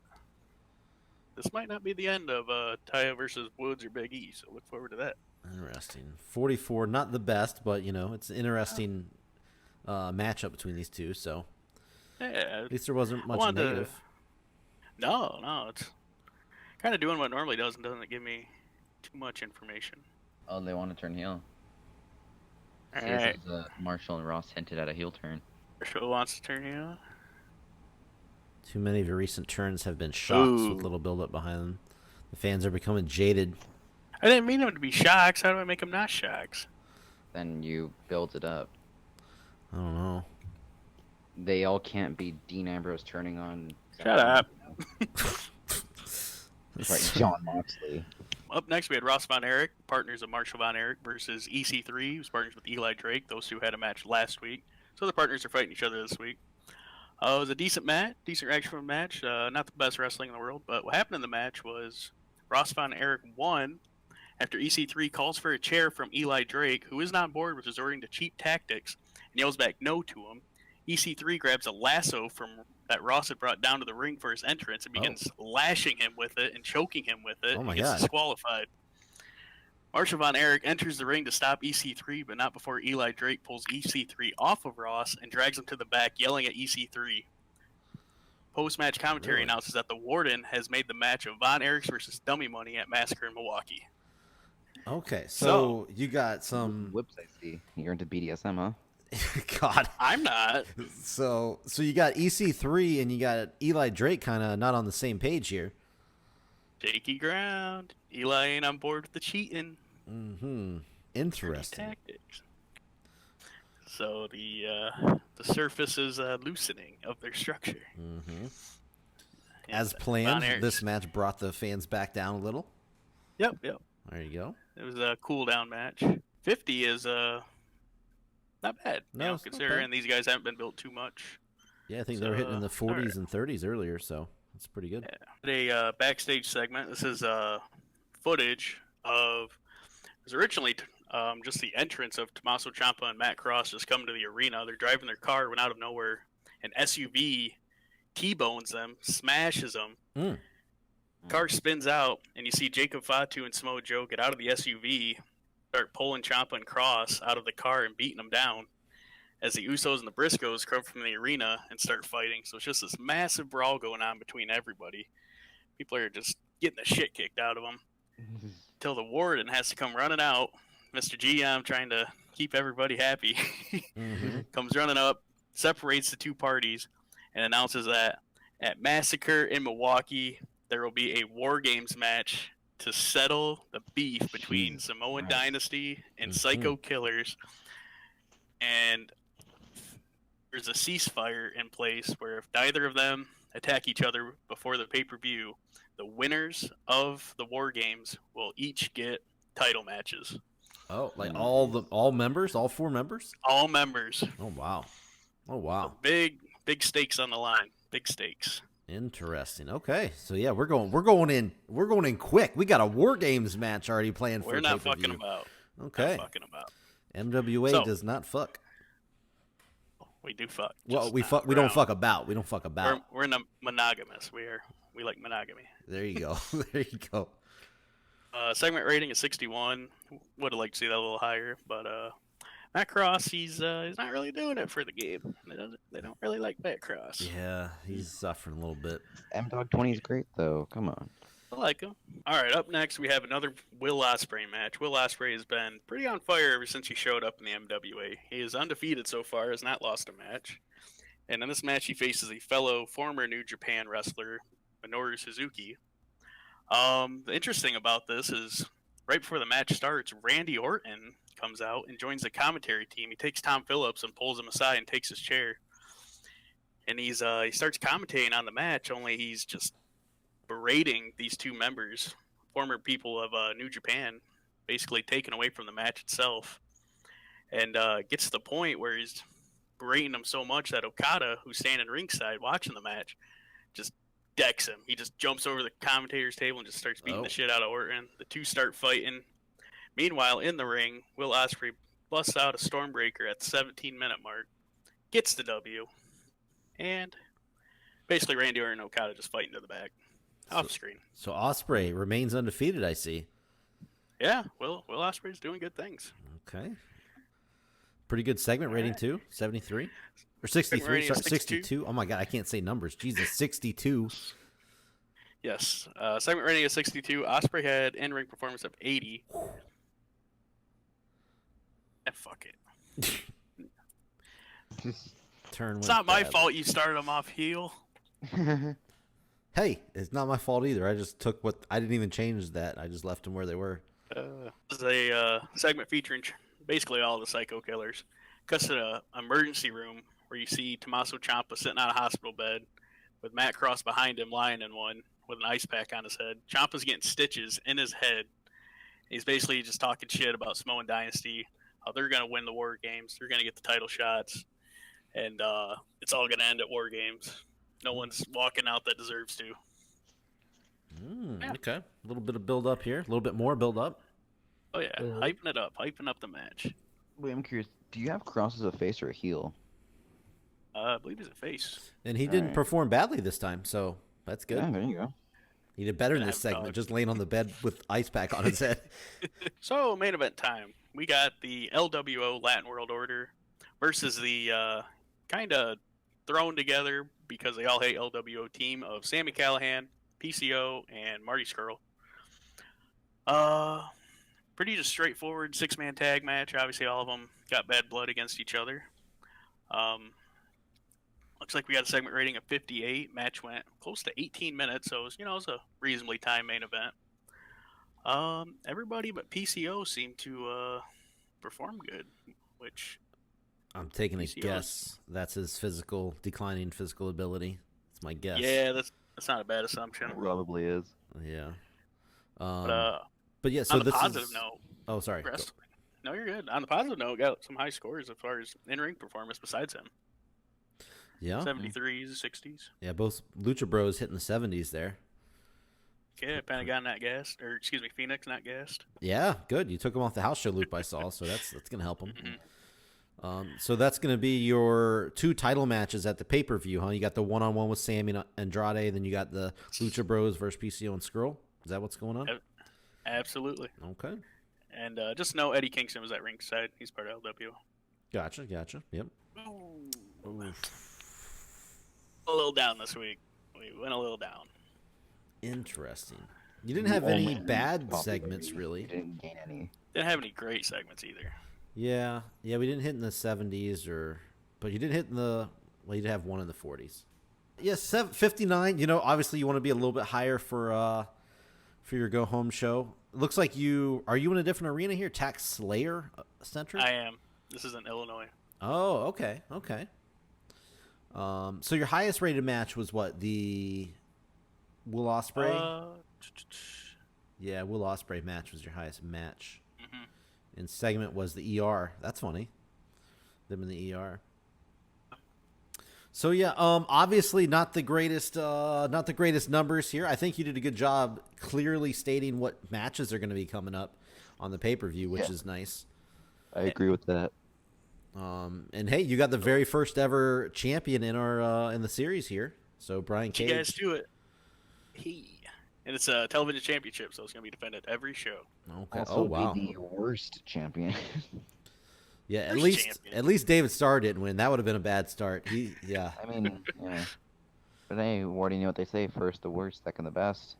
not be the end of Taya versus Woods or Big E. So look forward to that. Interesting. 44, not the best, but it's an interesting matchup between these two. So Yeah, at least there wasn't much wanted to- negative. no, it's kind of doing what it normally does and doesn't give me too much information. Oh, they want to turn heel. All See, right, this is, Marshall and Ross hinted at a heel turn. Marshall wants to turn you. Too many of your recent turns have been shocks Ooh. with little build-up behind them. The fans are becoming jaded. I didn't mean them to be shocks. How do I make them not shocks? Then you build it up. I don't know. They all can't be Dean Ambrose turning on. Shut up. That's right, John Moxley. Up next, we had Ross Von Erich, partners of Marshall Von Erich, versus EC3, who's partners with Eli Drake. Those two had a match last week. So the partners are fighting each other this week. It was a decent match, decent action match. Not the best wrestling in the world, but what happened in the match was Ross Von Erich won after EC3 calls for a chair from Eli Drake, who isn't on board with resorting to cheap tactics, and yells back no to him. EC3 grabs a lasso that Ross had brought down to the ring for his entrance and begins lashing him with it and choking him with it. Oh my He gets God. disqualified. Marshall Von Erich enters the ring to stop EC3, but not before Eli Drake pulls EC3 off of Ross and drags him to the back, yelling at EC3. Post-match commentary Really? announces that the Warden has made the match of Von Erichs versus Dummy Money at Massacre in Milwaukee. Okay, so you got some. Whips, I see. You're into BDSM, huh? God. I'm not. So you got EC3 and you got Eli Drake kind of not on the same page here. Shaky ground. Eli ain't on board with the cheating. Mm-hmm. Interesting. Tactics. So the surface is loosening of their structure. Mm-hmm. And As Von planned, Erichs- this match brought the fans back down a little. Yep. There you go. It was a cool down match. 50 is not bad. No, You know, it's not considering bad. these guys haven't been built too much. Yeah, I think they were hitting in the So, 40s and 30s earlier, so that's pretty good. Yeah. A backstage segment. This is footage of. It was originally just the entrance of Tommaso Ciampa and Matt Cross just coming to the arena. They're driving their car when out of nowhere an SUV T-bones them, smashes them. Mm. Car spins out, and you see Jacob Fatu and Samoa Joe get out of the SUV, start pulling Ciampa and Cross out of the car and beating them down. As the Usos and the Briscoes come from the arena and start fighting. So it's just this massive brawl going on between everybody. People are just getting the shit kicked out of them. Till the Warden has to come running out. Mr. GM trying to keep everybody happy. Comes running up, separates the two parties, and announces that at Massacre in Milwaukee, there will be a War Games match to settle the beef between Samoan Dynasty and Psycho Killers. And there's a ceasefire in place where if neither of them attack each other before the pay-per-view, the winners of the War Games will each get title matches. Oh, like all members, all 4 members? All members. Oh wow. Oh wow. So big stakes on the line. Big stakes. Interesting. Okay. So yeah, we're going in quick. We got a War Games match already planned for We're not pay-per-view. fucking about. Okay. Not fucking about. MWA does not fuck. We do fuck. Well, we fuck. We don't fuck about. We don't fuck about. We're in a monogamous. We like monogamy. There you go. There you go. Segment rating is 61. Would have liked to see that a little higher, but Matt Cross, he's not really doing it for the game. They don't really like Matt Cross. Yeah, he's suffering a little bit. M-Dog20 is great though. Come on. I like him. All right, up next we have another Will Ospreay match. Will Ospreay has been pretty on fire ever since he showed up in the MWA. He is undefeated so far, has not lost a match. And in this match, he faces a fellow former New Japan wrestler, Minoru Suzuki. The interesting about this is right before the match starts, Randy Orton comes out and joins the commentary team. He takes Tom Phillips and pulls him aside and takes his chair. And he starts commentating on the match, only he's just berating these two members, former people of New Japan, basically taken away from the match itself. And gets to the point where he's berating them so much that Okada, who's standing ringside watching the match, just decks him. He just jumps over the commentator's table and just starts beating the shit out of Orton. The two start fighting. Meanwhile, in the ring, Will Ospreay busts out a Stormbreaker at the 17-minute mark, gets the W, and basically Randy Orton and Okada just fighting to the back. Off screen. So Ospreay remains undefeated, I see. Yeah, Will Ospreay's doing good things. Okay. Pretty good segment rating too. 73 or 63. Sorry, 62. Oh my god, I can't say numbers. Jesus, 62. Yes. Segment rating is 62. Ospreay had in-ring performance of 80. Fuck it. It's not my fault you started him off heel. Hey, it's not my fault either. I just took I didn't even change that. I just left them where they were. This is a segment featuring basically all the Psycho Killers. Cuts to an emergency room where you see Tommaso Ciampa sitting on a hospital bed with Matt Cross behind him lying in one with an ice pack on his head. Ciampa's getting stitches in his head. He's basically just talking shit about Samoan Dynasty, how they're going to win the War Games, they're going to get the title shots, and it's all going to end at War Games. No one's walking out that deserves to. Okay. A little bit of build up here. A little bit more build up. Oh, yeah. Hyping it up. Hyping up the match. Wait, I'm curious. Do you have Cross as a face or a heel? I believe he's a face. And he didn't perform badly this time, so that's good. Yeah, there you go. He did better in this segment, just laying on the bed with ice pack on his head. So, main event time. We got the LWO Latin World Order versus the kind of thrown together because they all hate LWO team of Sami Callihan, PCO, and Marty Scurll. Pretty just straightforward 6-man tag match. Obviously, all of them got bad blood against each other. Looks like we got a segment rating of 58. Match went close to 18 minutes, so it was a reasonably timed main event. Everybody but PCO seemed to perform good, which I'm taking a PCO guess. That's his declining physical ability. That's my guess. Yeah, that's not a bad assumption. Probably is. Yeah. But yeah. So on a this positive is... note, Oh, sorry. wrestling. No, you're good. On the positive note, got some high scores as far as in-ring performance besides him. Yeah. 73s, 60s. Yeah, both Lucha Bros hitting the 70s there. Yeah, Pentagon not gassed, or excuse me, Phoenix not gassed. Yeah, good. You took him off the house show loop I saw, so that's gonna help him. Mhm. So that's gonna be your 2 title matches at the pay-per-view, huh? You got the one-on-one with Sammy and Andrade, then you got the Lucha Bros versus PCO and Skrull. Is that what's going on? Absolutely. Okay. And just know Eddie Kingston was at ringside. He's part of LW. Gotcha. Yep. Ooh. A little down this week. We went a little down. Interesting. You didn't have any bad segments, really. You didn't gain any. Didn't have any great segments either. Yeah, we didn't hit in the 70s, but you did hit in the, well, you did have one in the 40s. Yes, 59. You know, obviously you want to be a little bit higher for your go home show. It looks like are you in a different arena here? Tax Slayer Center? I am. This is in Illinois. Oh, okay. So your highest rated match was what? The Will Ospreay? Yeah, Will Ospreay match was your highest match. And segment was the ER. That's funny. Them in the ER. So yeah, obviously not the greatest numbers here. I think you did a good job clearly stating what matches are going to be coming up on the pay-per-view, which is nice. I agree with that. And hey, you got the very first ever champion in our in the series here. So Brian Cage. You guys do it. And it's a television championship, so it's going to be defended every show. Okay. Also, wow. be the worst champion. Yeah, at Worst champion. least David Starr didn't win. That would have been a bad start. Yeah. I mean, yeah. But hey, Warden, you know what they say? First the worst, second the best.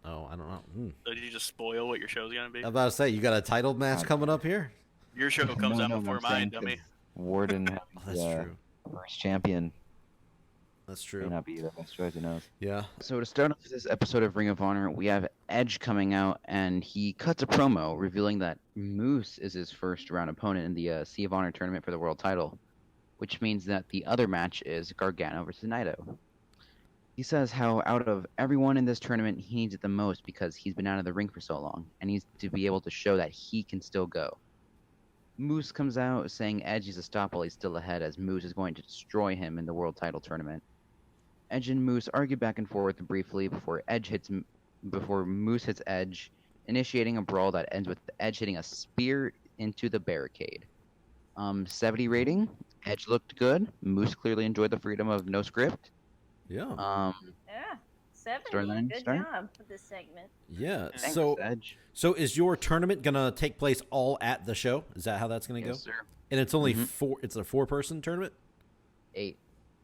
Oh, I don't know. So did you just spoil what your show's going to be? I'm about to say, you got a title match coming up here? Your show comes No, out no, before I'm mine, saying dummy. 'cause Warden, That's true. first champion, That's may true. not be the best choice, who knows? Yeah. So to start off this episode of Ring of Honor, we have Edge coming out, and he cuts a promo revealing that Moose is his first round opponent in the Sea of Honor tournament for the world title, which means that the other match is Gargano versus Naito. He says how out of everyone in this tournament, he needs it the most because he's been out of the ring for so long, and needs to be able to show that he can still go. Moose comes out saying Edge is a stop while he's still ahead, as Moose is going to destroy him in the world title tournament. Edge and Moose argue back and forth briefly before Moose hits Edge, initiating a brawl that ends with Edge hitting a spear into the barricade. 70 rating. Edge looked good. Moose clearly enjoyed the freedom of no script. Yeah. Yeah, 70. Storyline Good start? job for this segment. Yeah. Thanks, So Edge. is your tournament gonna take place all at the show? Is that how that's gonna go? Yes, sir. And it's only Mhm. 4. It's a 4-person tournament. 8.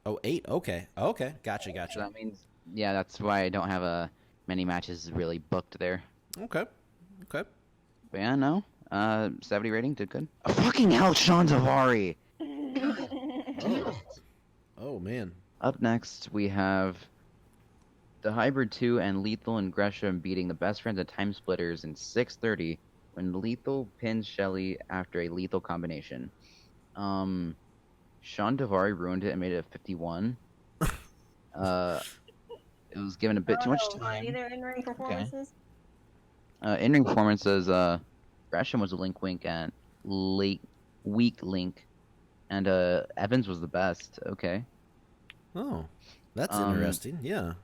Oh, 8. Okay. Gotcha. So that means, yeah, that's why I don't have many matches really booked there. Okay. But yeah, no. 70 rating, did good. Oh, fucking hell, Sean Zavari! Oh man. Up next, we have the Hybrid 2 and Lethal and Gresham beating the Best Friends at Time Splitters in 6:30 when Lethal pins Shelley after a lethal combination. Sean Davari ruined it and made it a 51. It was given a bit too much time. Either in-ring performances. In-ring performances, Gresham was a link wink and weak link, and Evans was the best. Okay. Oh, that's Um, interesting. Yeah.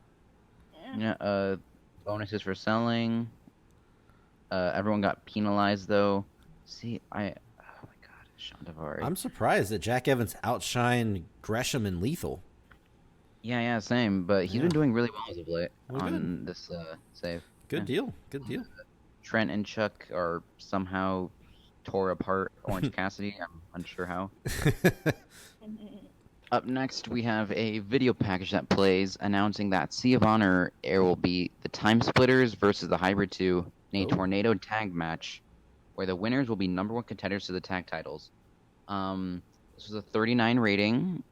Yeah. Bonuses for selling. Everyone got penalized though. See, oh my god, Sean Davari. I'm surprised that Jack Evans outshined Gresham and Lethal. Yeah, same. But he's Yeah. been doing really well as of late Well, on this save. Good deal. Good deal. Trent and Chuck are somehow tore apart Orange Cassidy. I'm unsure how. Up next, we have a video package that plays announcing that Sea of Honor air will be the Time Splitters versus the Hybrid 2 in a Oh. tornado tag match, where the winners will be #1 contenders to the tag titles. This was a 39 rating.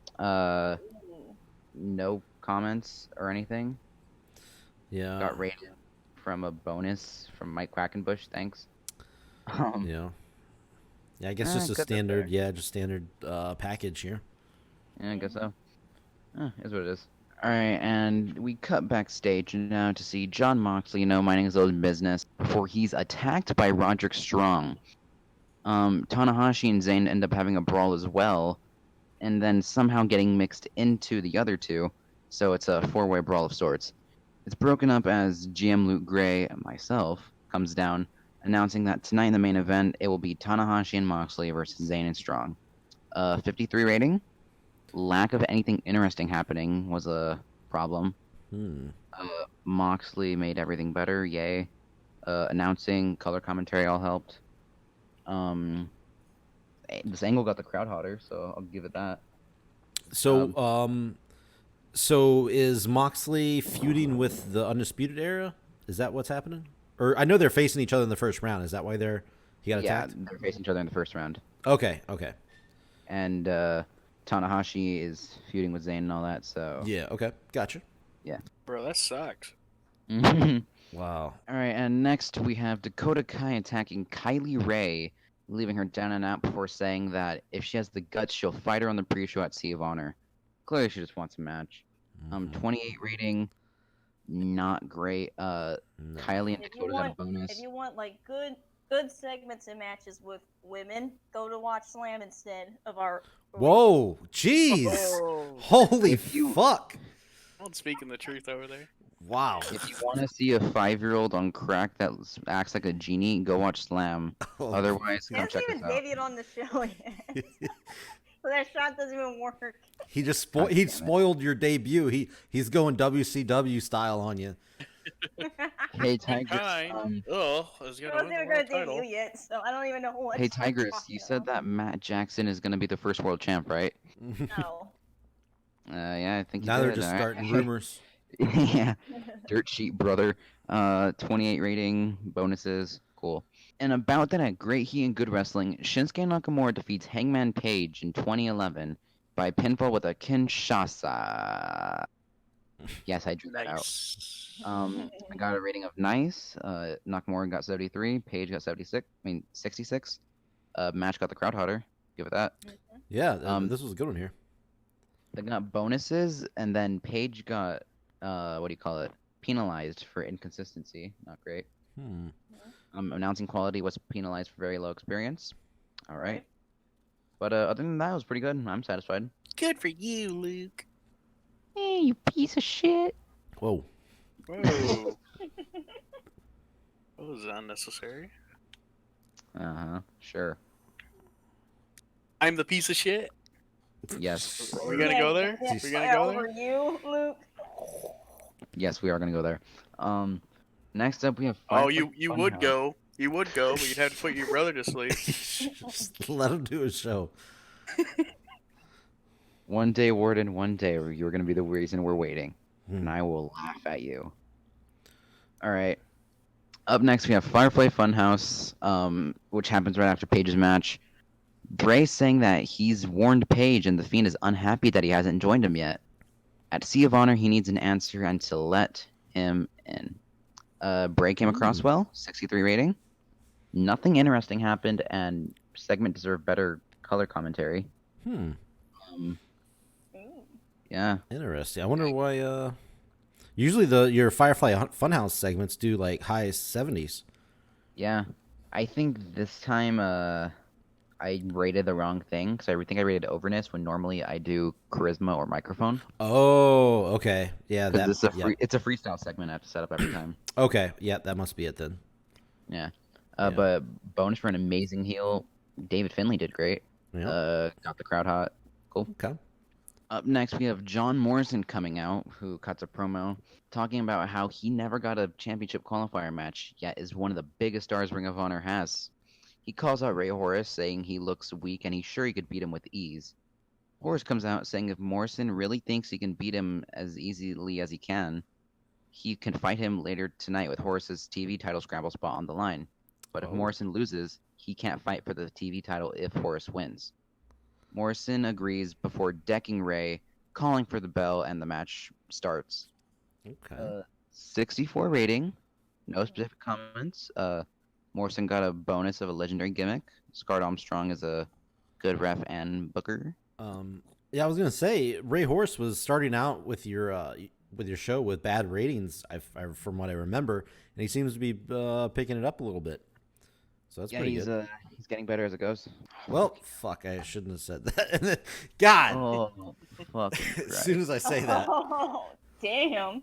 No comments or anything. Yeah. Got rated from a bonus from Mike Quackenbush. Thanks. Yeah. Yeah, I guess just a good standard. there. Yeah, just standard package here. Yeah, I guess so. Is what it is. Alright, and we cut backstage now to see John Moxley, minding his own business before he's attacked by Roderick Strong. Tanahashi and Zayn end up having a brawl as well, and then somehow getting mixed into the other two, so it's a four-way brawl of sorts. It's broken up as GM Luke Gray and myself comes down, announcing that tonight in the main event it will be Tanahashi and Moxley versus Zayn and Strong. 53 rating. Lack of anything interesting happening was a problem. Moxley made everything better, yay. Announcing, color commentary all helped. This angle got the crowd hotter, so I'll give it that. So, so is Moxley feuding with the Undisputed Era? Is that what's happening? Or I know they're facing each other in the first round. Is that why he got attacked? Yeah, they're facing each other in the first round. Okay. And Tanahashi is feuding with Zayn and all that, so... Yeah, okay. Gotcha. Yeah. Bro, that sucks. Wow. All right, and next we have Dakota Kai attacking Kylie Ray, leaving her down and out before saying that if she has the guts, she'll fight her on the pre-show at Sea of Honor. Clearly, she just wants a match. 28 rating, not great. Kylie and Dakota got a bonus. If you want like good segments and matches with women, go to Watch Slam instead of our. Whoa, jeez. Oh. Holy fuck. I'm speaking the truth over there. Wow. If you want to see a 5-year-old on crack that acts like a genie, go watch Slam. Oh. Otherwise, He come hasn't check even us out. debuted on the show yet. So that shot doesn't even work. He just spoiled your debut. He's going WCW style on you. Hey, Tigress. I was I wasn't even going to debut yet, so I don't even know what. Hey, Tigress, you said that Matt Jackson is going to be the first world champ, right? No. Yeah, I think you Now they're did, just all right. starting rumors. Yeah, dirt sheet brother. 28 rating, bonuses, cool. And about that at Great Heat and Good Wrestling, Shinsuke Nakamura defeats Hangman Page in 2011 by pinfall with a Kinshasa. Yes, I drew that out. Nice. I got a rating of nice. Nakamura got 73, Page got 66. Match got the crowd hotter. Give it that. Yeah, this was a good one here. They got bonuses, and then Page got penalized for inconsistency. Not great. Announcing quality was penalized for very low experience. All right. But other than that, it was pretty good. I'm satisfied. Good for you, Luke. Hey, you piece of shit. Whoa. Whoa. That was unnecessary. Sure. I'm the piece of shit. Yes. Are we gonna go there? Yes, We gonna go over there? you, Luke. Yes, we are gonna go there. Next up we have. Oh, Firefly you would Funhouse. go. You would go, but you'd have to put your brother to sleep. Just let him do his show. One day, Warden. One day, you're gonna be the reason we're waiting, and I will laugh at you. All right. Up next, we have Firefly Funhouse, which happens right after Page's match. Bray saying that he's warned Page, and the Fiend is unhappy that he hasn't joined him yet. At Sea of Honor, he needs an answer and to let him in. Bray came across well, 63 rating. Nothing interesting happened, and segment deserved better color commentary. Yeah. Interesting. I wonder why. Usually your Firefly Funhouse segments do like high 70s. Yeah. I think this time I rated the wrong thing because I think I rated overness when normally I do charisma or microphone. Oh, okay. Yeah, that. It's a freestyle segment I have to set up every time. Okay, yeah, that must be it then. Yeah. But bonus for an amazing heel, David Finlay did great. Yeah. Got the crowd hot. Cool. Okay. Up next, we have John Morrison coming out, who cuts a promo talking about how he never got a championship qualifier match, yet is one of the biggest stars Ring of Honor has. He calls out Ray Horace, saying he looks weak and he's sure he could beat him with ease. Horace comes out saying if Morrison really thinks he can beat him as easily as he can fight him later tonight with Horace's TV title scramble spot on the line. But if Morrison loses, he can't fight for the TV title if Horace wins. Morrison agrees before decking Ray, calling for the bell, and the match starts. Okay. 64 rating, no specific comments. Morrison got a bonus of a legendary gimmick. Scott Armstrong is a good ref and booker. Yeah, I was gonna say Ray Horace was starting out with your show with bad ratings, from what I remember, and he seems to be picking it up a little bit. So that's Yeah, pretty he's good. he's getting better as it goes. Well, fuck, I shouldn't have said that. God, Oh, fucking as Christ. soon as I say that. Oh, damn.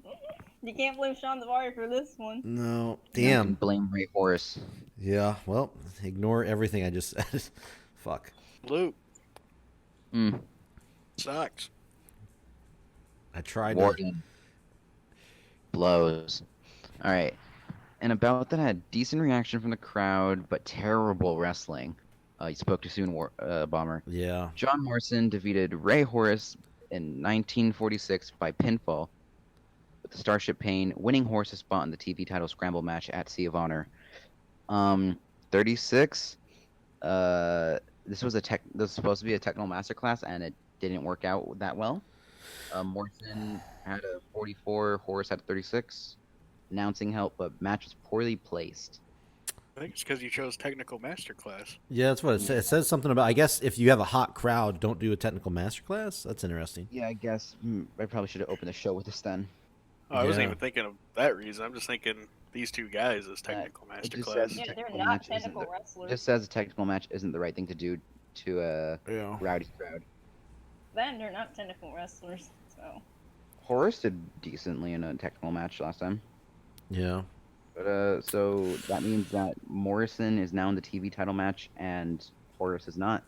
You can't blame Sean Devari for this one. No, You can damn. blame Ray Horace. Yeah, well, ignore everything I just said. Fuck. Luke Mm. sucks. I tried to. Warden blows. All right. And about that had decent reaction from the crowd, but terrible wrestling. You spoke too soon, Bomber. Yeah. John Morrison defeated Ray Horace in 1946 by pinfall, with the Starship Pain winning Horace's spot in the TV title scramble match at Sea of Honor. 36. This was supposed to be a technical masterclass, and it didn't work out that well. Morrison had a 44, Horace had a 36. Announcing help, but match was poorly placed. I think it's because you chose technical masterclass. Yeah, that's what it says. It says something about, I guess, if you have a hot crowd, don't do a technical masterclass. That's interesting. Yeah, I guess I probably should have opened the show with this then. Oh, I wasn't Yeah. even thinking of that reason. I'm just thinking these two guys as technical It just masterclass. says Yeah, they're technical not match isn't technical the- wrestlers. Just says a technical match isn't the right thing to do to a Yeah. rowdy crowd. Then they're not technical wrestlers, so. Horace did decently in a technical match last time. Yeah. But so that means that Morrison is now in the TV title match and Horace is not.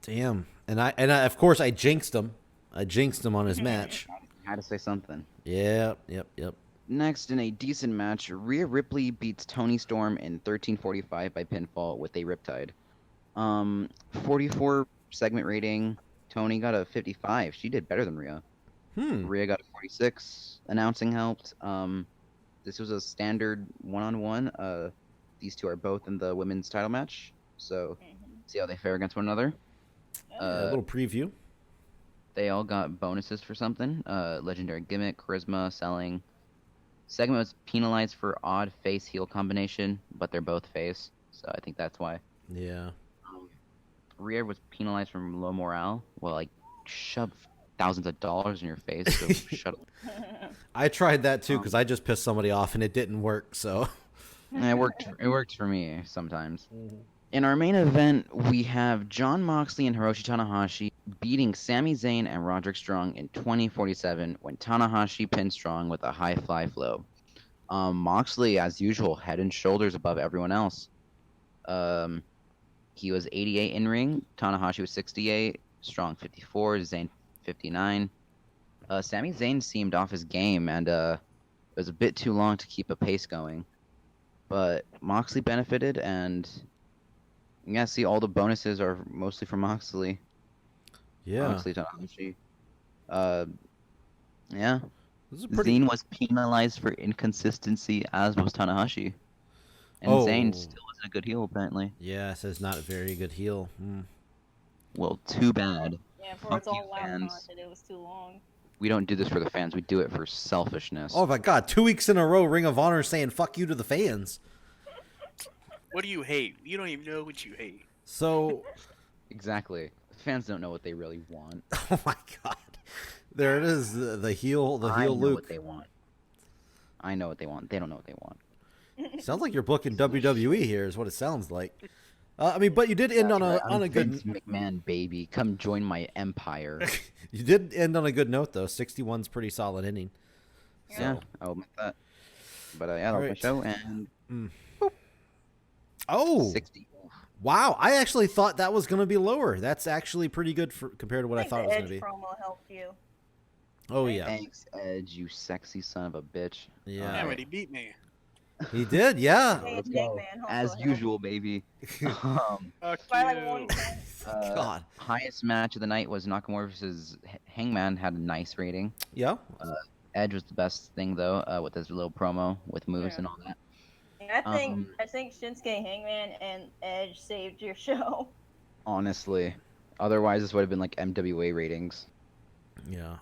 Damn. And I of course I jinxed him. I jinxed him on his match. I had to say something. Yep. Next, in a decent match, Rhea Ripley beats Toni Storm in 13:45 by pinfall with a Riptide. 44 segment rating. Toni got a 55. She did better than Rhea. Rhea got a 46. Announcing helped. This was a standard one-on-one. These two are both in the women's title match, so see how they fare against one another. A little preview. They all got bonuses for something. Legendary gimmick, charisma, selling. Segment was penalized for odd face-heel combination, but they're both face, so I think that's why. Yeah. Rhea was penalized from low morale. Well, like, shove thousands of dollars in your face, so shut up. I tried that too because I just pissed somebody off and it didn't work. So It worked. It worked for me sometimes. In our main event, we have Jon Moxley and Hiroshi Tanahashi beating Sami Zayn and Roderick Strong in 2047 when Tanahashi pinned Strong with a high fly flow. Moxley, as usual, head and shoulders above everyone else. He was 88 in ring. Tanahashi was 68. Strong 54. Zayn 59. Sami Zayn seemed off his game, and it was a bit too long to keep a pace going. But Moxley benefited, and yeah, see, all the bonuses are mostly for Moxley. yeah, Moxley Tanahashi. Yeah. this is pretty. Zayn was penalized for inconsistency, as was Tanahashi. And Zayn still wasn't a good heel, apparently. Yeah, it says not a very good heel. Well, too bad. Yeah, for Fuck its all you, loud fans. content, it was too long. We don't do this for the fans. We do it for selfishness. Oh my God! 2 weeks in a row, Ring of Honor saying "fuck you" to the fans. What do you hate? You don't even know what you hate. So, Exactly. Fans don't know what they really want. oh my God, there it is. The heel, I know Luke. what they want. I know what they want. They don't know what they want. Sounds like you're booking WWE here. Is what it sounds like. I mean, but you did end on a I'm good. Vince McMahon, baby. Come join my empire. You did end on a good note though. 61's pretty solid inning. Yeah, I'll admit that. But yeah, that was my Alright. show, and Oh, 60. wow! I actually thought that was going to be lower. That's actually pretty good compared to what I think thought it the was going to Edge be. promo helped you. Oh yeah, Thanks, Edge, you sexy son of a bitch. yeah. Damn it, he beat me. He did. Yeah. Hey, Let's Big go. Man also As helped. usual, baby. Fuck By like you. 1 point. God. Highest match of the night was Nakamura versus Hangman. Had a nice rating. Yeah. Edge was the best thing though, with his little promo with moves Yeah. and all that. I think Shinsuke, Hangman, and Edge saved your show. Honestly, otherwise this would have been like MWA ratings. Yeah.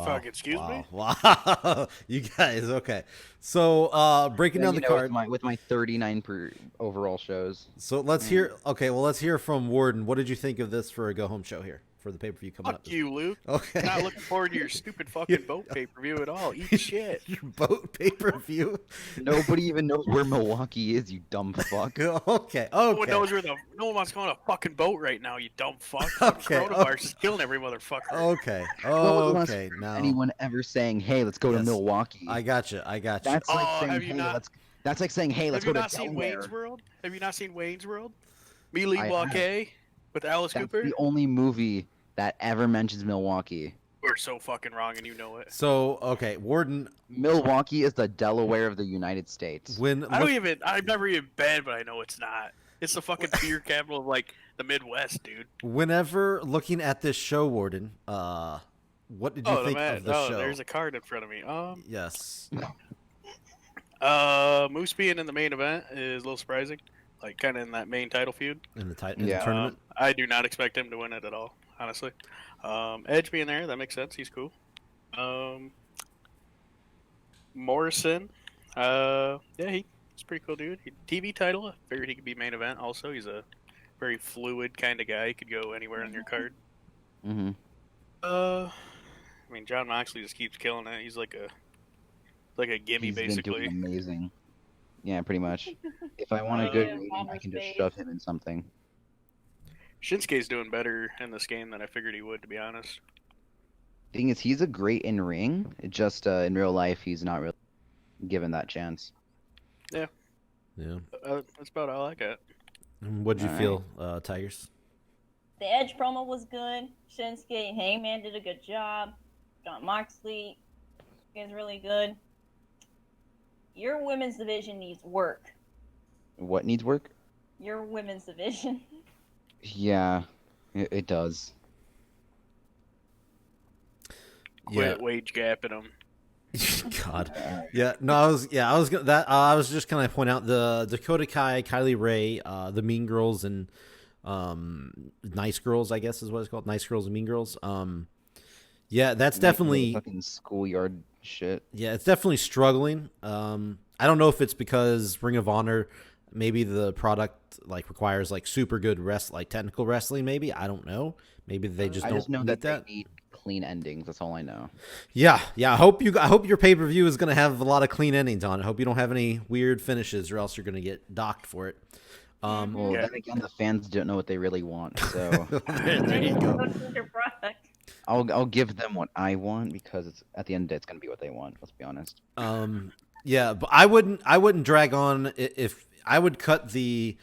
Fuck, excuse me? Wow. You guys. Okay. So, breaking down the card. with my 39 per overall shows. So let's hear. Okay. Well, let's hear from Warden. What did you think of this for a go home show here for the pay-per-view coming up. Fuck you, Luke. Okay. Not looking forward to your stupid fucking boat pay-per-view at all. Eat shit. Your boat pay-per-view. Nobody even knows where Milwaukee is, you dumb fuck. Okay. No one Okay. knows where no one wants to go on a fucking boat right now, you dumb fuck. Okay, Coronavirus is killing every motherfucker. Okay. When was the last Okay. time Now anyone ever saying, "Hey, let's go Yes. to Milwaukee"? I got you. I got you. That's like Oh, saying, have you "Hey, not- let's." That's like saying, "Hey, let's Have go you to not seen Delaware." Wayne's World? Have you not seen Wayne's World? Milwaukee have. with Alice That's Cooper? the only movie that ever mentions Milwaukee. We're so fucking wrong, and you know it. So okay, Warden. Milwaukee is the Delaware of the United States. When I've never even been, but I know it's not. It's the fucking beer capital of like the Midwest, dude. whenever looking at this show, Warden, what did you think of the show? There's a card in front of me. Yes. Moose being in the main event is a little surprising. Like kind of in that main title feud. In the Yeah. tournament. I do not expect him to win it at all, honestly. Edge being there, that makes sense. He's cool. Morrison, yeah, he's a pretty cool dude. TV title, I figured he could be main event. Also, he's a very fluid kind of guy. He could go anywhere on your card. Mm-hmm. I mean, John Moxley just keeps killing it. He's like a gimme He's been basically. doing amazing. Yeah, pretty much. If I want a good rating, I can just shove him in something. Shinsuke's doing better in this game than I figured he would, to be honest. Thing is, he's a great in ring. It just in real life, he's not really given that chance. Yeah. That's about all I got. And what'd you All feel, Tigers? The Edge promo was good. Shinsuke and Hangman did a good job. John Moxley is really good. Your women's division needs work. What needs work? Your women's division. Yeah, it does. Quit wage gapping them. God. Yeah. No, I was gonna I was just gonna point out the Dakota Kai, Kylie Ray, the Mean Girls, and Nice Girls, I guess is what it's called. Nice Girls and Mean Girls. Yeah, that's definitely fucking schoolyard shit. Yeah, it's definitely struggling. I don't know if it's because Ring of Honor, maybe the product like requires like super good technical wrestling. Maybe I don't know. Maybe they just I don't just know need that that. they need clean endings. That's all I know. Yeah. I hope your pay per view is gonna have a lot of clean endings on it. I hope you don't have any weird finishes, or else you're gonna get docked for it. Well, Yeah. then again, the fans don't know what they really want, so there you go. Your product. I'll give them what I want because it's at the end of the day, it's gonna be what they want. Let's be honest. Yeah, but I wouldn't drag on if I would cut the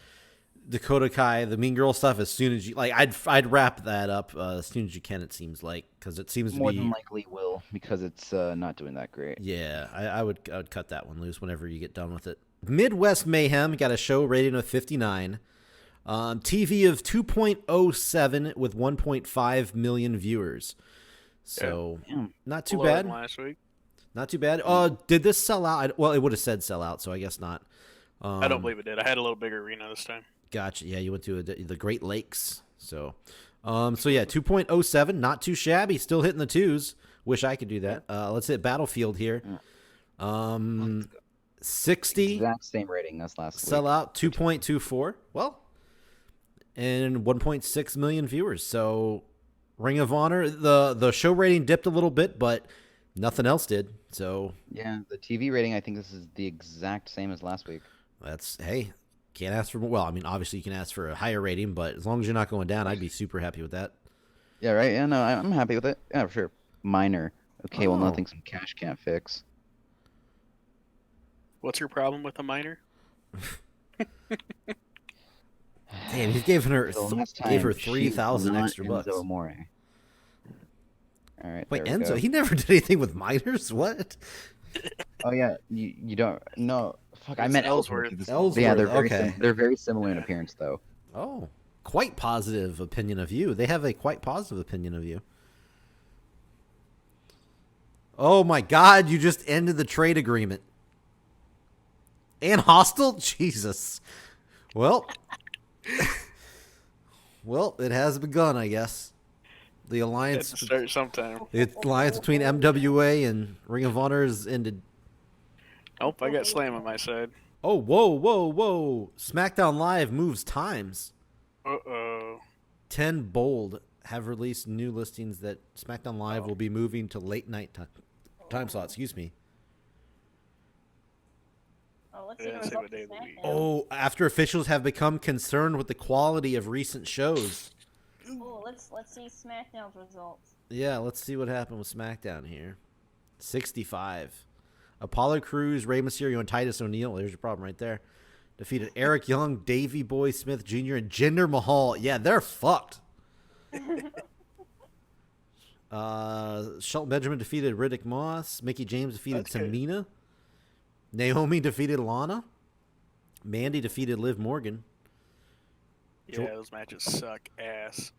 Dakota Kai, the Mean Girl stuff as soon as you like. I'd wrap that up as soon as you can. It seems like because it seems More to be than likely will because it's not doing that great. Yeah, I would cut that one loose whenever you get done with it. Midwest Mayhem got a show rating of 59. TV of 2.07 with 1.5 million viewers. So Yeah. not too Lower bad. than last week. Not too bad. Did this sell out? Well, it would have said sell out, so I guess not. I don't believe it did. I had a little bigger arena this time. Gotcha. Yeah, you went to the Great Lakes. So yeah, 2.07, not too shabby. Still hitting the twos. Wish I could do that. Let's hit Battlefield here. 60. Exact same rating as last Sell week. out 2.24. Well, and 1.6 million viewers. So Ring of Honor, the show rating dipped a little bit, but nothing else did. So Yeah, the TV rating. I think this is the exact same as last week. that's can't ask for more. Well, I mean, obviously you can ask for a higher rating, but as long as you're not going down, I'd be super happy with that. Yeah, right. Yeah, no, I'm happy with it. Yeah, for sure. Minor. Okay, well, Oh. nothing some cash can't fix. What's your problem with a minor? Damn, he's giving her The last gave her time, 3,000 she's extra not bucks. Enzo Amore. All right. Wait, there we Enzo, go. he never did anything with minors. What? Oh yeah, you don't. No, fuck. I It's meant Ellsworth. Ellsworth. Yeah, they're very okay. they're very similar in appearance though. Oh, quite positive opinion of you. They have a quite positive opinion of you. Oh my God! You just ended the trade agreement. And hostile? Jesus. Well, it has begun, I guess. The Had alliance, to start sometime. the alliance between MWA and Ring of Honor has ended. Nope, I got Slam on my side. Oh, whoa! SmackDown Live moves times. Uh-oh. 10 bold. have released new listings that SmackDown Live will be moving to late night time slot. Excuse me. Oh, let's see Yeah, the say what results day of of the week. SmackDown. Oh, after officials have become concerned with the quality of recent shows. Oh, let's see SmackDown's results. Yeah, let's see what happened with SmackDown here. 65. Apollo Crews, Rey Mysterio, and Titus O'Neil. There's your problem right there. Defeated Eric Young, Davey Boy Smith Jr., and Jinder Mahal. Yeah, they're fucked. Shelton Benjamin defeated Riddick Moss. Mickey James defeated That's good. Tamina. Naomi defeated Lana. Mandy defeated Liv Morgan. Yeah, those matches suck ass.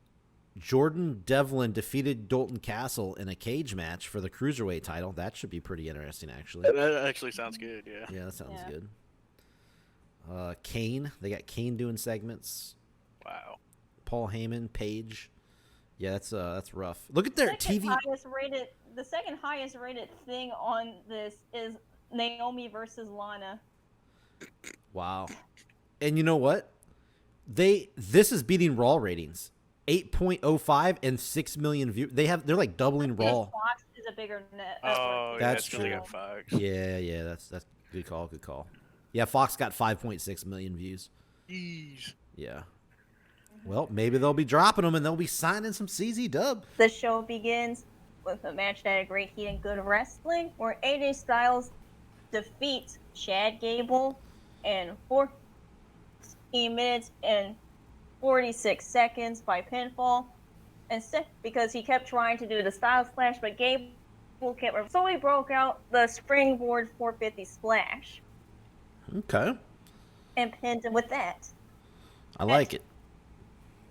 Jordan Devlin defeated Dalton Castle in a cage match for the Cruiserweight title. That should be pretty interesting, actually. That actually sounds good, yeah. Yeah, that sounds Yeah. good. Kane. They got Kane doing segments. Wow. Paul Heyman, Paige. Yeah, that's rough. Look at their TV. The second highest rated thing on this is Naomi versus Lana. Wow. And you know what? This is beating Raw ratings. 8.05 and 6 million views. They're like doubling Raw. Fox is a bigger net. Oh, yeah, That's it's 'cause they true. got Fox. Yeah, that's good call, good call. Yeah, Fox got 5.6 million views. Jeez. Yeah. Well, maybe they'll be dropping them and they'll be signing some CZ dub. The show begins with a match that had great heat and good wrestling, where AJ Styles defeats Chad Gable in 14 minutes and 46 seconds by pinfall, and because he kept trying to do the Styles Splash, but Gable kept, so he broke out the Springboard 450 Splash Okay. and pinned him with that. I like it.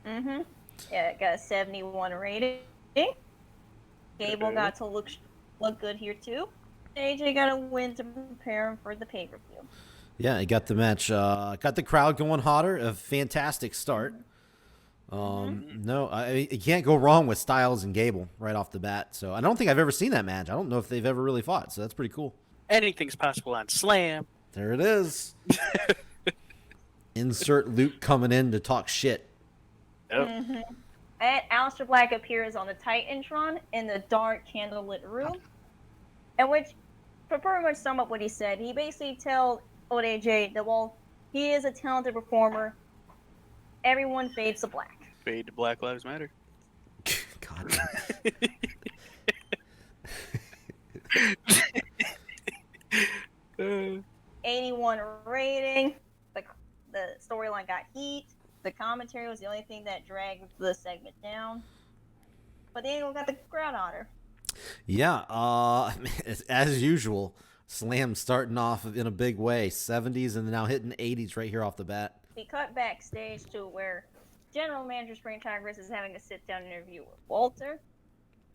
Yeah, it got a 71 rating. Gable got to look good here too. AJ got a win to prepare him for the pay-per-view. Yeah, it got the match, got the crowd going hotter. A fantastic start. No, you can't go wrong with Styles and Gable right off the bat. So I don't think I've ever seen that match. I don't know if they've ever really fought. So that's pretty cool. Anything's possible on Slam. There it is. Insert Luke coming in to talk shit. Yep. And Aleister Black appears on the Titantron in the dark candlelit room, in which, to pretty much sum up what he said, he basically told ODJ that while he is a talented performer, everyone fades to black. Fade to Black Lives Matter. God. 81 rating. The storyline got heat. The commentary was the only thing that dragged the segment down. But the angle got the crowd hotter. Yeah, as usual, Slam starting off in a big way. 70s and now hitting 80s right here off the bat. We cut backstage to where General Manager Spring Tigress is having a sit-down interview with Walter.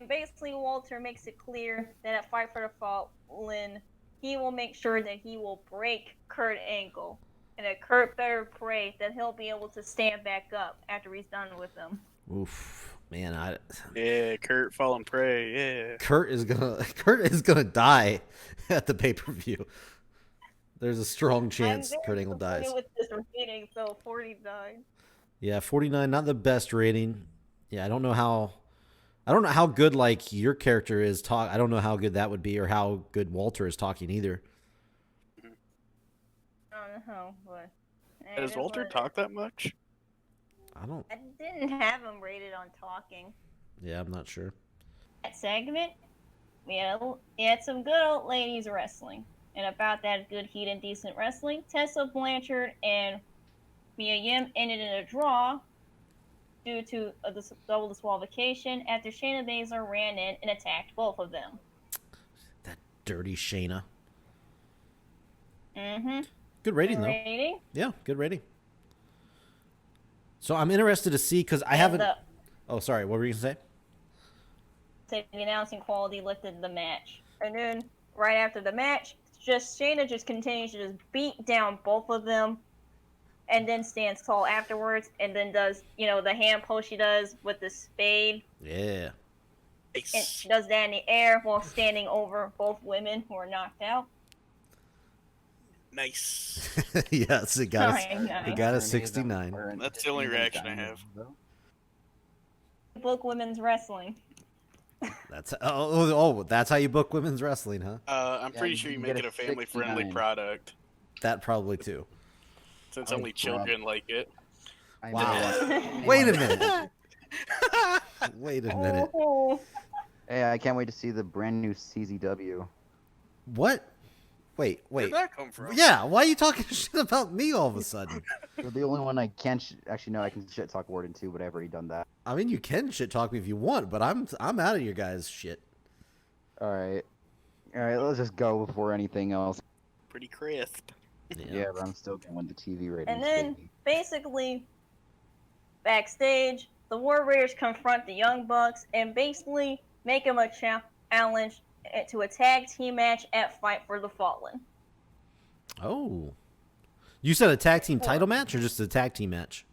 And basically, Walter makes it clear that at Fight for the Fallen, he will make sure that he will break Kurt's ankle. And that Kurt better pray that he'll be able to stand back up after he's done with him. Oof, man, Yeah, Kurt falling prey. Yeah. Kurt is gonna die at the pay-per-view. There's a strong chance Kurt Angle dies. With this rating, so 40 died. Yeah, 49, not the best rating. Yeah, I don't know how good like your character is talk. I don't know how good that would be or how good Walter is talking either. I don't know, but Does Walter talk that much? I don't. I didn't have him rated on talking. Yeah, I'm not sure. That segment, we had some good old ladies wrestling. And about that good heat and decent wrestling, Tessa Blanchard and Mia Yim ended in a draw due to a double disqualification after Shayna Baszler ran in and attacked both of them. That dirty Shayna. Mm-hmm. Good rating, though. Rating? Yeah, good rating. So I'm interested to see because I haven't. Oh, sorry. What were you gonna say? The announcing quality lifted the match, and then right after the match, Shayna just continues to just beat down both of them, and then stands tall afterwards, and then does the hand pull she does with the spade. Yeah. And she does that in the air while standing over both women who are knocked out. Nice. Yes, it got Nice. a 69. That's the only reaction I have. book women's wrestling. That's that's how you book women's wrestling, huh? I'm Yeah, pretty you sure you can make get it a a family-friendly 69. product, That probably too. since I only like Rob. children like it. I Wow. never want- Wait a minute. Wait a minute. Oh, Hey, I can't wait to see the brand new CZW. What? Wait. Where'd that come from? Yeah, why are you talking shit about me all of a sudden? You're the only one I can't. Actually, no, I can shit talk Warden too, but I've already done that. I mean, you can shit talk me if you want, but I'm out of your guys' shit. All right, let's just go before anything else. Pretty crisp. Yeah, but I'm still gonna win the TV ratings. and then baby. basically, backstage, the War Raiders confront the Young Bucks and basically make them a challenge to a tag team match at Fight for the Fallen. Oh. You said a tag team title match or just a tag team match?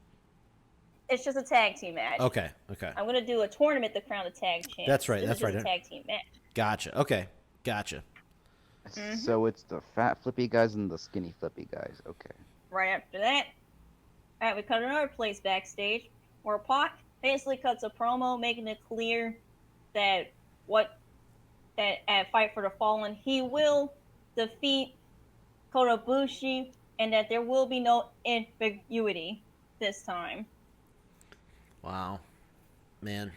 It's just a tag team match. Okay. I'm gonna do a tournament to crown the tag champ. That's right, This that's is right. just a tag team match. Gotcha. Okay. Gotcha. So it's the fat flippy guys and the skinny flippy guys. Okay. Right after that, alright, we cut another place backstage where Pac basically cuts a promo making it clear that at Fight for the Fallen he will defeat Kota Ibushi and that there will be no ambiguity this time. Wow. Man.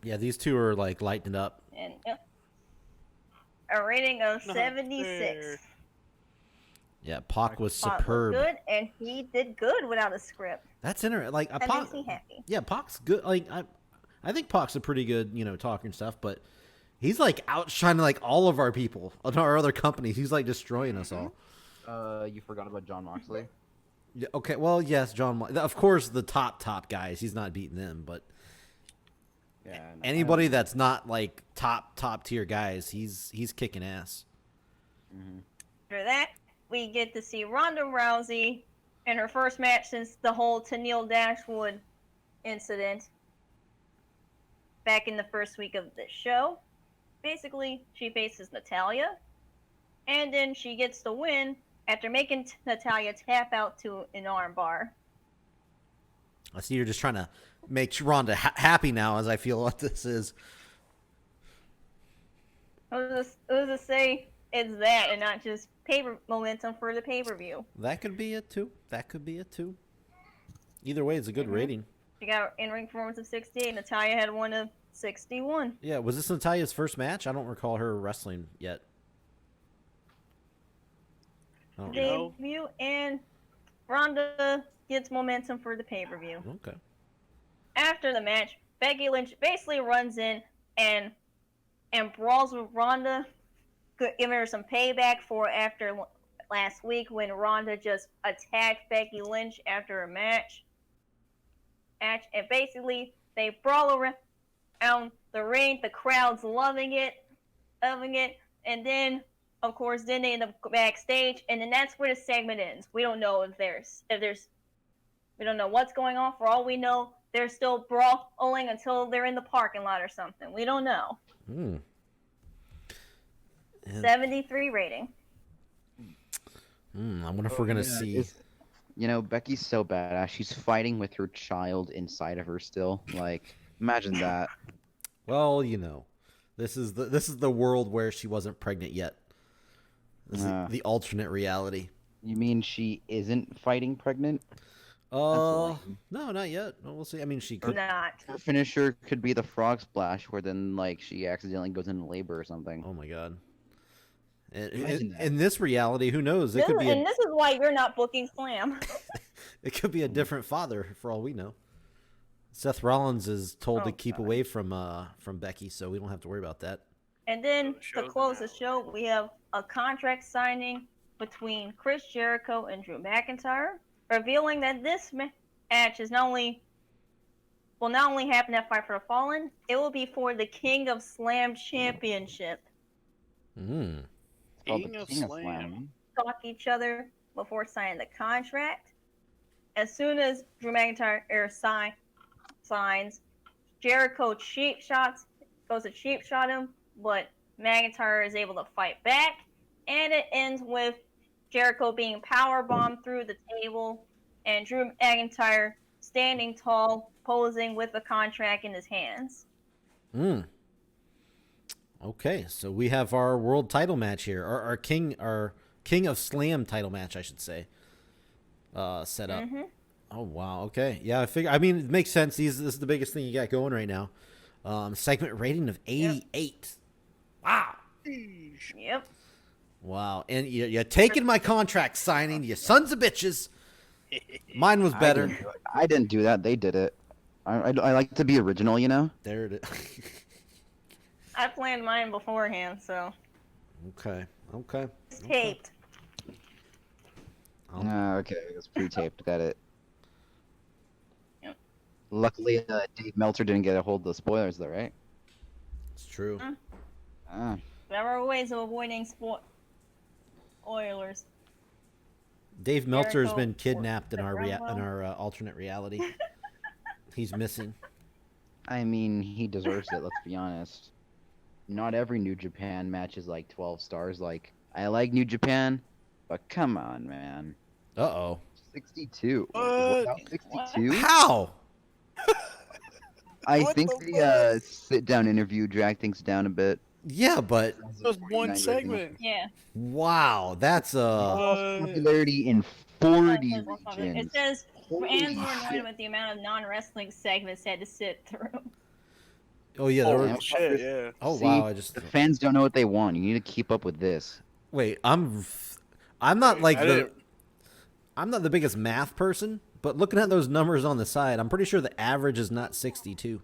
Yeah, these two are like lighting it up. And a rating of Not 76. fair. Yeah, Pac was Pac was superb. good, and he did good without a script. That's interesting. Like That Pac, makes me happy. yeah, Pac's good. Like I think Pac's a pretty good, talker and stuff, but he's like outshining like all of our people, our other companies. He's like destroying us all. You forgot about John Moxley. Yeah, okay, well, yes, of course, the top guys. He's not beating them, but Yeah. no, anybody that's not like top tier guys, he's kicking ass. After that, we get to see Ronda Rousey in her first match since the whole Tennille Dashwood incident back in the first week of the show. Basically, she faces Natalya, and then she gets the win after making Natalya tap out to an armbar. I see you're just trying to make Ronda happy now, as I feel what this is. I was just say it's that and not just paper momentum for the pay-per-view. That could be it too. Either way, it's a good rating. She got in-ring performance of 68. Natalya had one of 61. Yeah, was this Natalya's first match? I don't recall her wrestling yet. I don't know. Debut, and Ronda gets momentum for the pay-per-view. Okay. After the match, Becky Lynch basically runs in and brawls with Ronda, giving her some payback for after last week when Ronda just attacked Becky Lynch after a match. And basically, they brawl around the ring. The crowd's loving it, and then, of course, then they end up backstage, and then that's where the segment ends. We don't know if there's we don't know what's going on. For all we know, they're still brawling until they're in the parking lot or something. We don't know. 73 rating. I wonder if we're gonna see. Becky's so badass. She's fighting with her child inside of her still. Like, imagine that. Well, this is the world where she wasn't pregnant yet. This is the alternate reality. You mean she isn't fighting pregnant? No, not yet. Well, we'll see. I mean, she could. Not. Her finisher could be the frog splash, where then like she accidentally goes into labor or something. Oh my god. Imagine that. In this reality, who knows? It could be. And this is why you're not booking Slam. It could be a different father, for all we know. Seth Rollins is told to keep away from Becky, so we don't have to worry about that. And then to close the show, we have a contract signing between Chris Jericho and Drew McIntyre, revealing that this match is will not only happen at Fight for the Fallen, it will be for the King of Slam Championship. King of Slam. Talk each other before signing the contract. As soon as Drew McIntyre signs, Jericho goes to cheap shot him, but McIntyre is able to fight back, and it ends with Jericho being powerbombed through the table and Drew McIntyre standing tall, posing with the contract in his hands. Okay, so we have our world title match here, our King of Slam title match, I should say, set up. Oh wow, okay, yeah, I mean, it makes sense. This is the biggest thing you got going right now. Segment rating of 88. Yep. Wow. Yep. Wow, and you're taking my contract signing, you sons of bitches. Mine was better. I didn't do that. They did it. I like to be original, you know? There it is. I planned mine beforehand, so. Okay. It's taped. Okay, it's pre-taped. Got it. Yep. Luckily, Dave Meltzer didn't get a hold of the spoilers, though, right? It's true. There are ways of avoiding spoilers. Dave Meltzer has Jericho been kidnapped in or our alternate reality. He's missing. I mean, he deserves it, let's be honest. Not every New Japan match is like 12 stars. Like, I like New Japan, but come on, man. 62. What? 62? How? I What think the sit-down interview dragged things down a bit. Yeah, but That was one segment. Yeah. wow, that's Popularity in 40 It regions. says fans were Holy annoyed with the amount of non-wrestling segments they had to sit through. Oh yeah, there Oh were. shit! Yeah. Oh See, wow, the fans don't know what they want. You need to keep up with this. wait. I'm not like I didn't- I'm not the biggest math person, but looking at those numbers on the side, I'm pretty sure the average is not 62.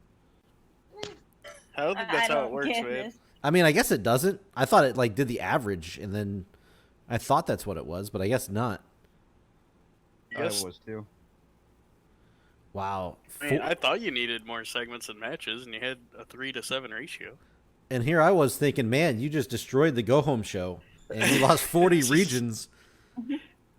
I don't think I that's how don't it works, get man. this. I mean, I guess it doesn't. I thought it like did the average, and then I thought that's what it was, but I guess not. Yes. was too. Wow. I mean, I thought you needed more segments and matches, and you had a 3-to-7 ratio. And here I was thinking, man, you just destroyed the Go Home show, and you lost 40 regions.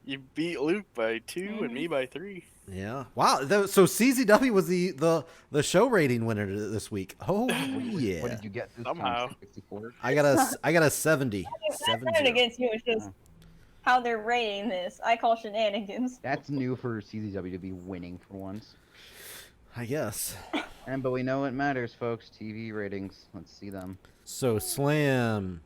You beat Luke by 2 and me by 3. Yeah. Wow. So CZW was the show rating winner this week. Oh yeah. What did you get this Somehow. time? 64? I got a 70. That's 70. not against you. It's just how they're rating this. I call shenanigans. That's new for CZW to be winning for once. I guess. But we know what matters, folks. TV ratings. Let's see them. So Slam.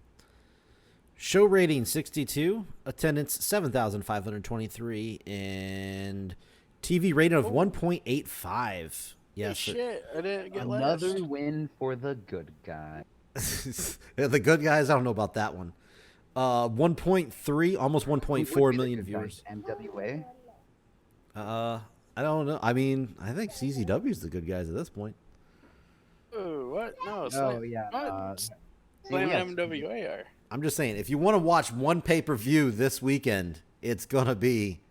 Show rating 62, attendance 7,523, and TV rating of 1.85. Yes. Shit, I didn't get Another last. win for the good guy. The good guys, I don't know about that one. 1.3, almost 1.4 million viewers. MWA? I don't know. I mean, I think CZW is the good guys at this point. Oh, what? No, Oh, Slam, yeah. what? See, Slam yes. and MWA are. I'm just saying, if you want to watch one pay-per-view this weekend, it's gonna be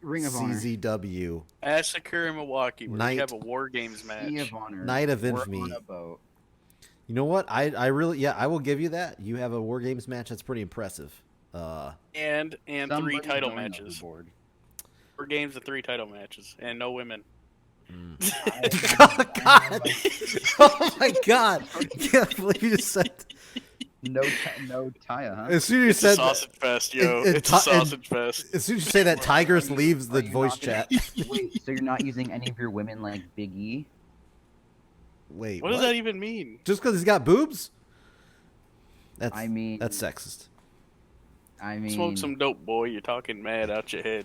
Ring of Honor. CZW Massacre in Milwaukee, where Night- we have a War Games match. Sea of Honor. Night of We're Infamy. on a boat. You know what? I really, yeah, I will give you that. You have a War Games match that's pretty impressive. And Somebody 3 title join matches. overboard. War Games and 3 title matches, and no women. Oh God! Oh my God! I can't believe you just said. No Taya, huh? As soon as you It's a said, sausage fest, yo. it- It's a sausage fest. as soon as you say that, Tigress leaves the Are you voice not gonna- chat. Wait, so you're not using any of your women like Big E? Wait, What does that even mean? Just because he's got boobs? That's I mean- that's sexist. I mean, Smoke some dope, boy. You're talking mad out your head.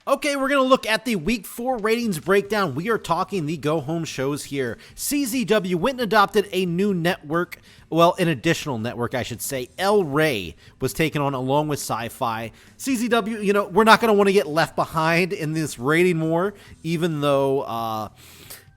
Okay, we're going to look at the Week 4 ratings breakdown. We are talking the go-home shows here. CZW went and adopted a new network, well, an additional network, I should say. El Rey was taken on along with Sci-Fi. CZW, you know, we're not going to want to get left behind in this rating war, even though,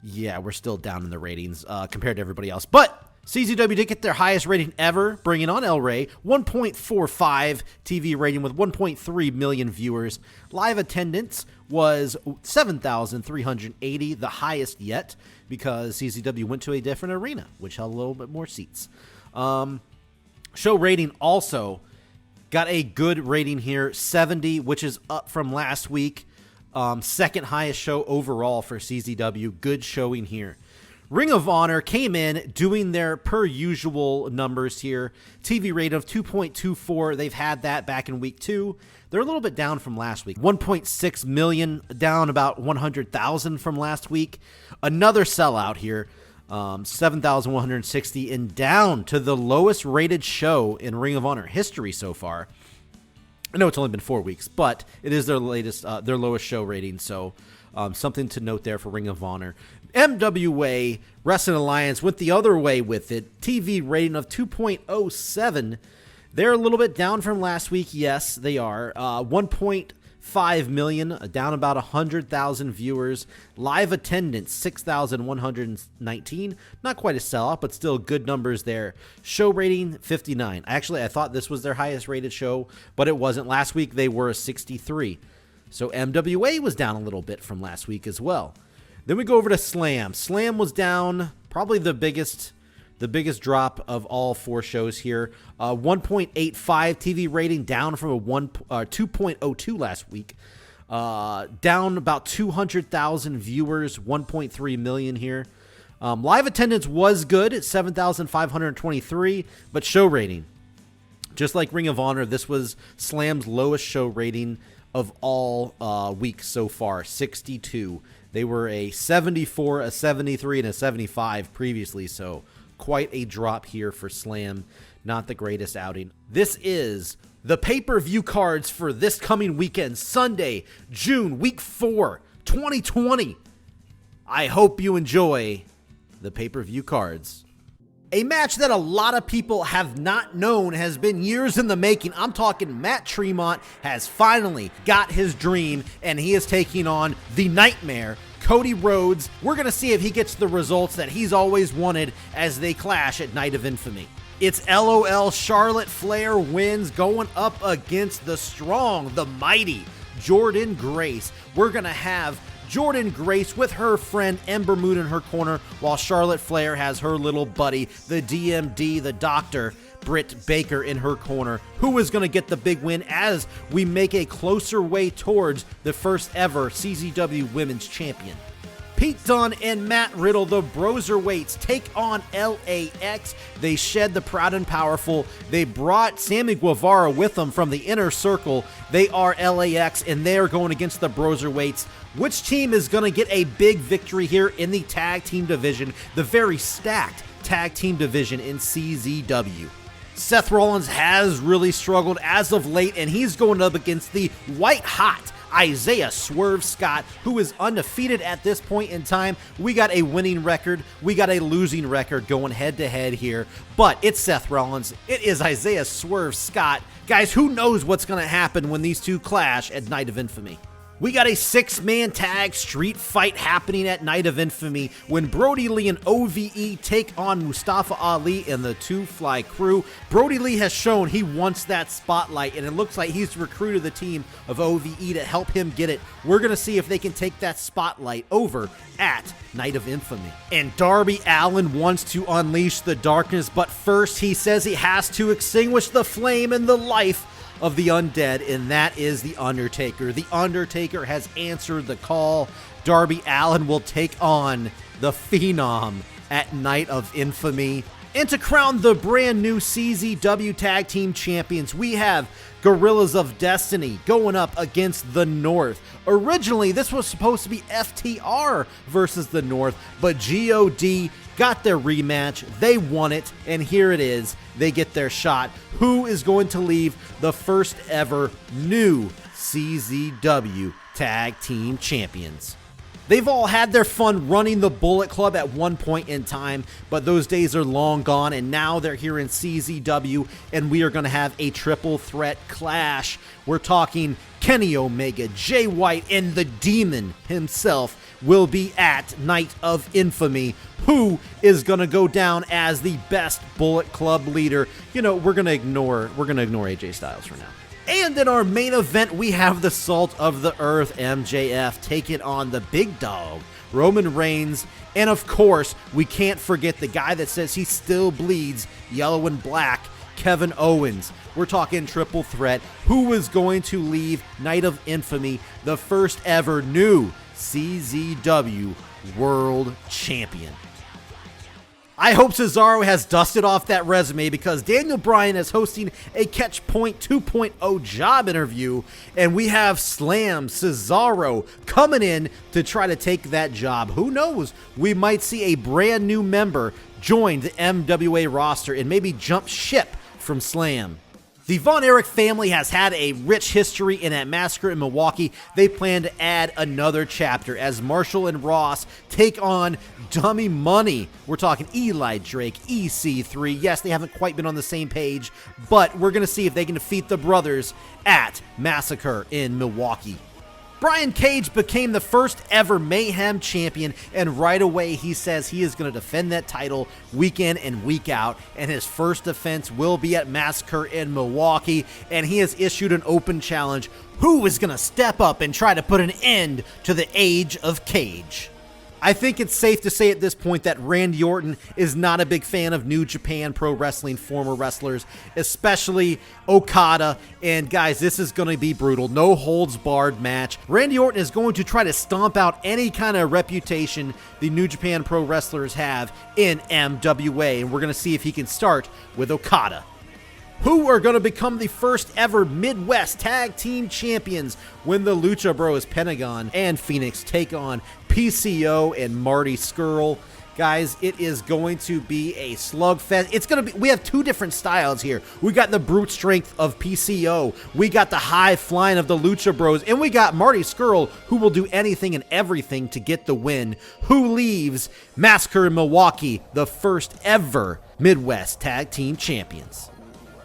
yeah, we're still down in the ratings compared to everybody else. But CZW did get their highest rating ever, bringing on El Rey, 1.45 TV rating with 1.3 million viewers. Live attendance was 7,380, the highest yet, because CZW went to a different arena, which held a little bit more seats. Show rating also got a good rating here, 70, which is up from last week. Second highest show overall for CZW. Good showing here. Ring of Honor came in doing their per usual numbers here. TV rate of 2.24. They've had that back in week 2. They're a little bit down from last week. 1.6 million, down about 100,000 from last week. Another sellout here. 7,160 and down to the lowest rated show in Ring of Honor history so far. I know it's only been 4 weeks, but it is their latest, their lowest show rating. So something to note there for Ring of Honor. MWA Wrestling Alliance went the other way with it. TV rating of 2.07. They're a little bit down from last week. Yes, they are. 1.5 million, down about 100,000 viewers. Live attendance, 6,119. Not quite a sellout, but still good numbers there. Show rating, 59. Actually, I thought this was their highest rated show, but it wasn't. Last week, they were a 63. So MWA was down a little bit from last week as well. Then we go over to Slam. Slam was down, probably the biggest drop of all 4 shows here. 1.85 TV rating, down from a 2.02 last week. Down about 200,000 viewers, 1.3 million here. Live attendance was good at 7,523, but show rating, just like Ring of Honor, this was Slam's lowest show rating of all weeks so far, 62. They were a 74, a 73, and a 75 previously, so quite a drop here for Slam. Not the greatest outing. This is the pay-per-view cards for this coming weekend, Sunday, June, week 4, 2020. I hope you enjoy the pay-per-view cards. A match that a lot of people have not known has been years in the making. I'm talking Matt Tremont has finally got his dream, and he is taking on the Nightmare, Cody Rhodes. We're going to see if he gets the results that he's always wanted as they clash at Night of Infamy. It's LOL Charlotte Flair wins, going up against the strong, the mighty Jordynne Grace. We're going to have Jordynne Grace with her friend Ember Moon in her corner, while Charlotte Flair has her little buddy, the DMD, the Doctor, Britt Baker, in her corner. Who is going to get the big win as we make a closer way towards the first ever CZW Women's Champion? Pete Dunne and Matt Riddle, the Broserweights, take on LAX. They shed the proud and powerful. They brought Sammy Guevara with them from the inner circle. They are LAX, and they are going against the Broserweights. Which team is going to get a big victory here in the tag team division, the very stacked tag team division in CZW? Seth Rollins has really struggled as of late, and he's going up against the white-hot Isaiah Swerve Scott, who is undefeated at this point in time. We got a winning record. We got a losing record going head-to-head here, but it's Seth Rollins. It is Isaiah Swerve Scott. Guys, who knows what's going to happen when these two clash at Night of Infamy? We got a 6-man tag street fight happening at Night of Infamy when Brody Lee and OVE take on Mustafa Ali and the Two Fly Crew. Brody Lee has shown he wants that spotlight, and it looks like he's recruited the team of OVE to help him get it. We're going to see if they can take that spotlight over at Night of Infamy. And Darby Allin wants to unleash the darkness, but first he says he has to extinguish the flame and the life of the undead, and that is The Undertaker. The Undertaker has answered the call. Darby Allin will take on the Phenom at Night of Infamy. And to crown the brand new CZW Tag Team Champions, we have Gorillas of Destiny going up against the North. Originally, this was supposed to be FTR versus the North, but GOD got their rematch, they won it, and here it is. They get their shot. Who is going to leave the first ever new CZW Tag Team Champions? They've all had their fun running the Bullet Club at one point in time, but those days are long gone, and now they're here in CZW, and we are going to have a triple threat clash. We're talking Kenny Omega, Jay White, and the Demon himself will be at Night of Infamy. Who is going to go down as the best Bullet Club leader? You know, we're going to ignore AJ Styles for now. And in our main event, we have the Salt of the Earth, MJF, taking on the big dog, Roman Reigns. And of course, we can't forget the guy that says he still bleeds yellow and black, Kevin Owens. We're talking triple threat. Who is going to leave Night of Infamy the first ever new CZW World Champion? I hope Cesaro has dusted off that resume because Daniel Bryan is hosting a Catch Point 2.0 job interview, and we have Slam Cesaro coming in to try to take that job. Who knows? We might see a brand new member join the MWA roster and maybe jump ship from Slam. The Von Erich family has had a rich history in that Massacre in Milwaukee. They plan to add another chapter as Marshall and Ross take on Dummy Money. We're talking Eli Drake, EC3. Yes, they haven't quite been on the same page, but we're going to see if they can defeat the brothers at Massacre in Milwaukee. Brian Cage became the first ever Mayhem champion, and right away he says he is going to defend that title week in and week out, and his first defense will be at Massacre in Milwaukee, and he has issued an open challenge. Who is going to step up and try to put an end to the age of Cage? I think it's safe to say at this point that Randy Orton is not a big fan of New Japan Pro Wrestling former wrestlers, especially Okada. And guys, this is going to be brutal. No holds barred match. Randy Orton is going to try to stomp out any kind of reputation the New Japan Pro wrestlers have in MWA. And we're going to see if he can start with Okada. Who are going to become the first ever Midwest Tag Team Champions when the Lucha Bros Pentagon and Phoenix take on PCO and Marty Scurll. Guys, it is going to be a slugfest. We have two different styles here. We got the brute strength of PCO. We got the high flying of the Lucha Bros. And we got Marty Scurll, who will do anything and everything to get the win. Who leaves Massacre in Milwaukee the first ever Midwest Tag Team Champions?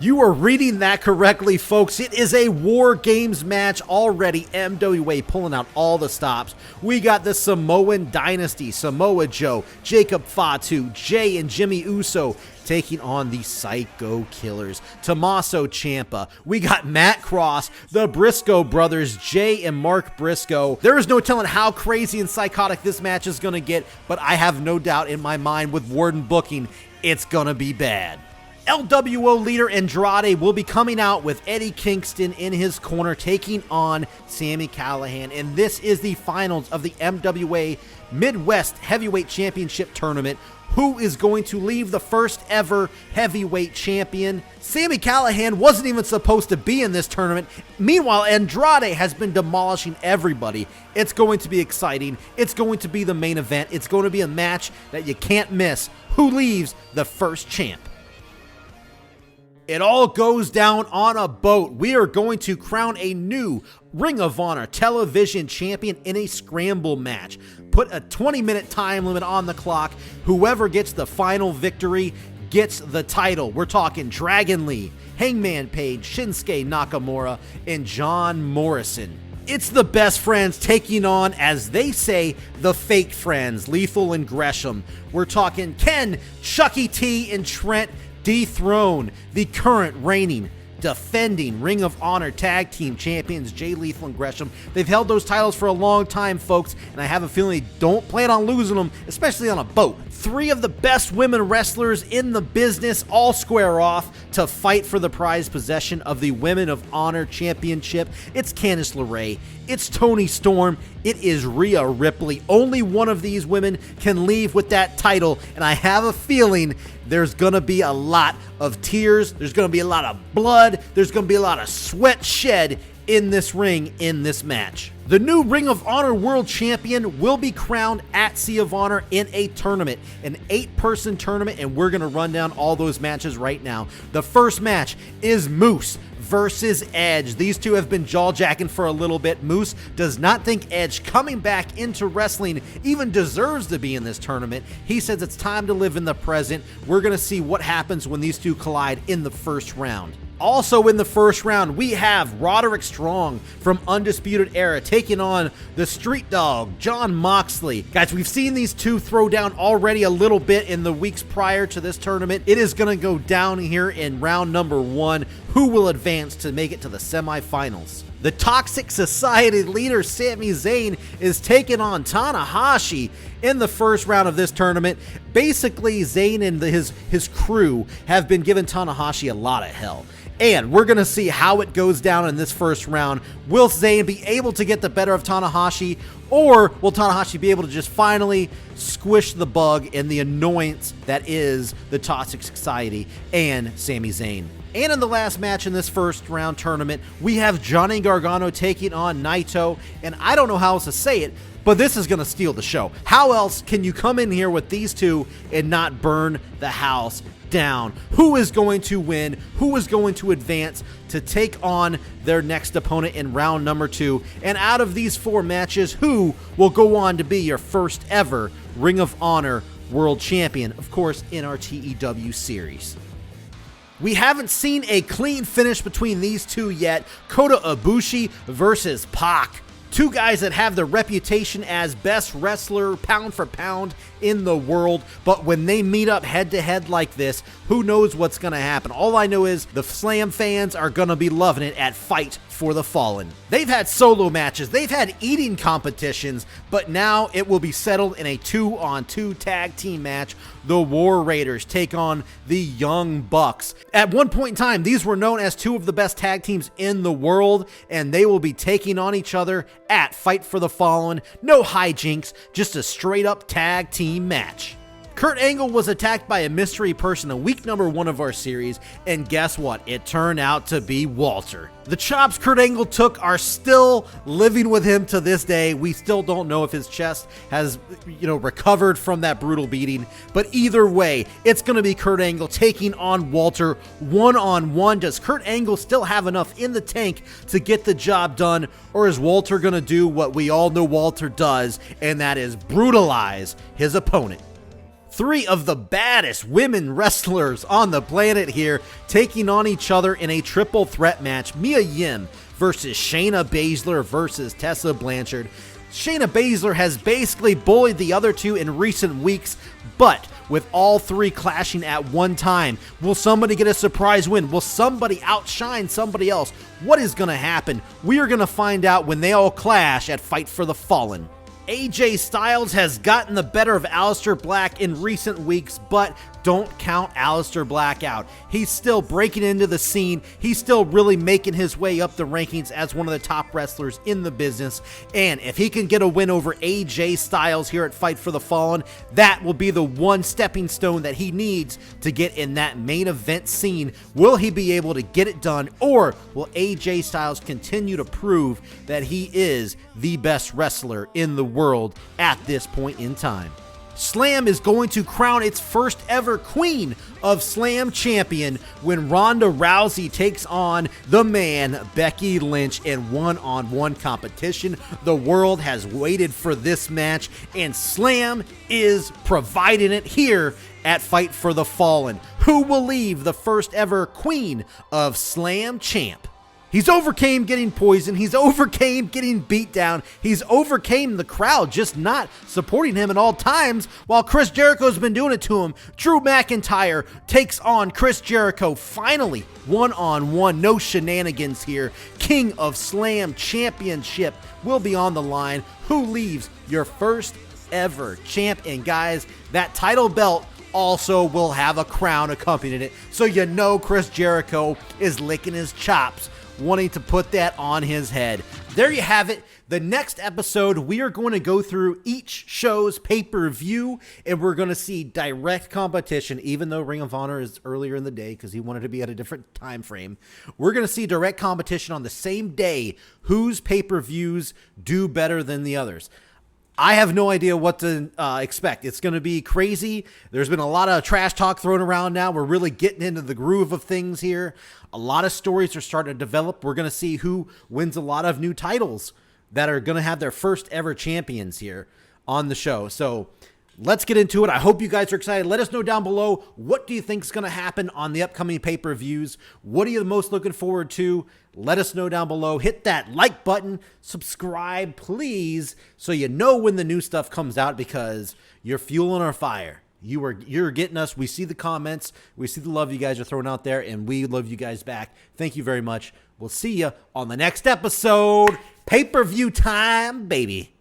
You are reading that correctly, folks. It is a War Games match already. MWA pulling out all the stops. We got the Samoan Dynasty, Samoa Joe, Jacob Fatu, Jay and Jimmy Uso taking on the Psycho Killers, Tommaso Ciampa. We got Matt Cross, the Briscoe brothers, Jay and Mark Briscoe. There is no telling how crazy and psychotic this match is going to get, but I have no doubt in my mind with Warden booking, it's going to be bad. LWO leader Andrade will be coming out with Eddie Kingston in his corner, taking on Sami Callihan. And this is the finals of the MWA Midwest Heavyweight Championship Tournament. Who is going to leave the first ever heavyweight champion? Sami Callihan wasn't even supposed to be in this tournament. Meanwhile, Andrade has been demolishing everybody. It's going to be exciting. It's going to be the main event. It's going to be a match that you can't miss. Who leaves the first champ? It all goes down on a boat. We are going to crown a new Ring of Honor television champion in a scramble match. Put a 20-minute time limit on the clock. Whoever gets the final victory gets the title. We're talking Dragon Lee, Hangman Page, Shinsuke Nakamura, and John Morrison. It's the best friends taking on, as they say, the fake friends, Lethal and Gresham. We're talking Ken, Chucky T, and Trent dethrone the current reigning, defending Ring of Honor Tag Team Champions, Jay Lethal and Gresham. They've held those titles for a long time, folks, and I have a feeling they don't plan on losing them, especially on a boat. Three of the best women wrestlers in the business all square off to fight for the prized possession of the Women of Honor Championship. It's Candice LeRae. It's Toni Storm. It is Rhea Ripley. Only one of these women can leave with that title, and I have a feeling there's going to be a lot of tears. There's going to be a lot of blood. There's going to be a lot of sweat shed in this ring, in this match. The new Ring of Honor World Champion will be crowned at Sea of Honor in a tournament, an 8-person tournament, and we're going to run down all those matches right now. The first match is Moose versus Edge. These two have been jaw-jacking for a little bit. Moose does not think Edge coming back into wrestling even deserves to be in this tournament. He says it's time to live in the present. We're going to see what happens when these two collide in the first round. Also in the first round, we have Roderick Strong from Undisputed Era taking on the Street Dog, Jon Moxley. Guys, we've seen these two throw down already a little bit in the weeks prior to this tournament. It is going to go down here in round number 1. Who will advance to make it to the semifinals? The Toxic Society leader, Sami Zayn, is taking on Tanahashi in the first round of this tournament. Basically, Zayn and his crew have been giving Tanahashi a lot of hell. And we're going to see how it goes down in this first round. Will Zayn be able to get the better of Tanahashi, or will Tanahashi be able to just finally squish the bug and the annoyance that is the Toxic Society and Sami Zayn? And in the last match in this first round tournament, we have Johnny Gargano taking on Naito, and I don't know how else to say it, but this is going to steal the show. How else can you come in here with these two and not burn the house down? Who is going to win? Who is going to advance to take on their next opponent in round number 2? And out of these 4 matches, who will go on to be your first ever Ring of Honor World Champion, of course, in our TEW series? We haven't seen a clean finish between these two yet. Kota Ibushi versus Pac. Two guys that have the reputation as best wrestler pound for pound in the world, but when they meet up head to head like this, who knows what's going to happen? All I know is the Slam fans are going to be loving it at Fight for the Fallen. They've had solo matches, they've had eating competitions, but now it will be settled in a 2-on-2 tag team match. The War Raiders take on the Young Bucks. At one point in time, these were known as 2 of the best tag teams in the world, and they will be taking on each other at Fight for the Fallen. No hijinks, just a straight up tag team match. Kurt Angle was attacked by a mystery person in week number 1 of our series, and guess what? It turned out to be Walter. The chops Kurt Angle took are still living with him to this day. We still don't know if his chest has, recovered from that brutal beating, but either way, it's going to be Kurt Angle taking on Walter one-on-one. Does Kurt Angle still have enough in the tank to get the job done, or is Walter going to do what we all know Walter does, and that is brutalize his opponent? 3 of the baddest women wrestlers on the planet here taking on each other in a triple threat match. Mia Yim versus Shayna Baszler versus Tessa Blanchard. Shayna Baszler has basically bullied the other 2 in recent weeks, but with all 3 clashing at one time, will somebody get a surprise win? Will somebody outshine somebody else? What is going to happen? We are going to find out when they all clash at Fight for the Fallen. AJ Styles has gotten the better of Aleister Black in recent weeks, but don't count Aleister Black out. He's still breaking into the scene. He's still really making his way up the rankings as one of the top wrestlers in the business. And if he can get a win over AJ Styles here at Fight for the Fallen, that will be the one stepping stone that he needs to get in that main event scene. Will he be able to get it done, or will AJ Styles continue to prove that he is the best wrestler in the world at this point in time? Slam is going to crown its first ever Queen of Slam champion when Ronda Rousey takes on the man Becky Lynch in one-on-one competition. The world has waited for this match, and Slam is providing it here at Fight for the Fallen. Who will leave the first ever Queen of Slam champ? He's overcame getting poisoned. He's overcame getting beat down. He's overcame the crowd just not supporting him at all times while Chris Jericho's been doing it to him. Drew McIntyre takes on Chris Jericho. Finally, one-on-one. No shenanigans here. King of Slam Championship will be on the line. Who leaves your first ever champ? And guys, that title belt also will have a crown accompanying it. So you know Chris Jericho is licking his chops, wanting to put that on his head. There you have it. The next episode, we are going to go through each show's pay-per-view, and we're going to see direct competition, even though Ring of Honor is earlier in the day because he wanted to be at a different time frame. We're going to see direct competition on the same day, whose pay-per-views do better than the others. I have no idea what to expect. It's going to be crazy. There's been a lot of trash talk thrown around now. We're really getting into the groove of things here. A lot of stories are starting to develop. We're going to see who wins a lot of new titles that are going to have their first ever champions here on the show. So let's get into it. I hope you guys are excited. Let us know down below, what do you think is going to happen on the upcoming pay-per-views? What are you the most looking forward to? Let us know down below. Hit that like button, subscribe, please, so you know when the new stuff comes out, because you're fueling our fire. You're getting us. We see the comments. We see the love you guys are throwing out there, and we love you guys back. Thank you very much. We'll see you on the next episode. Pay-per-view time, baby.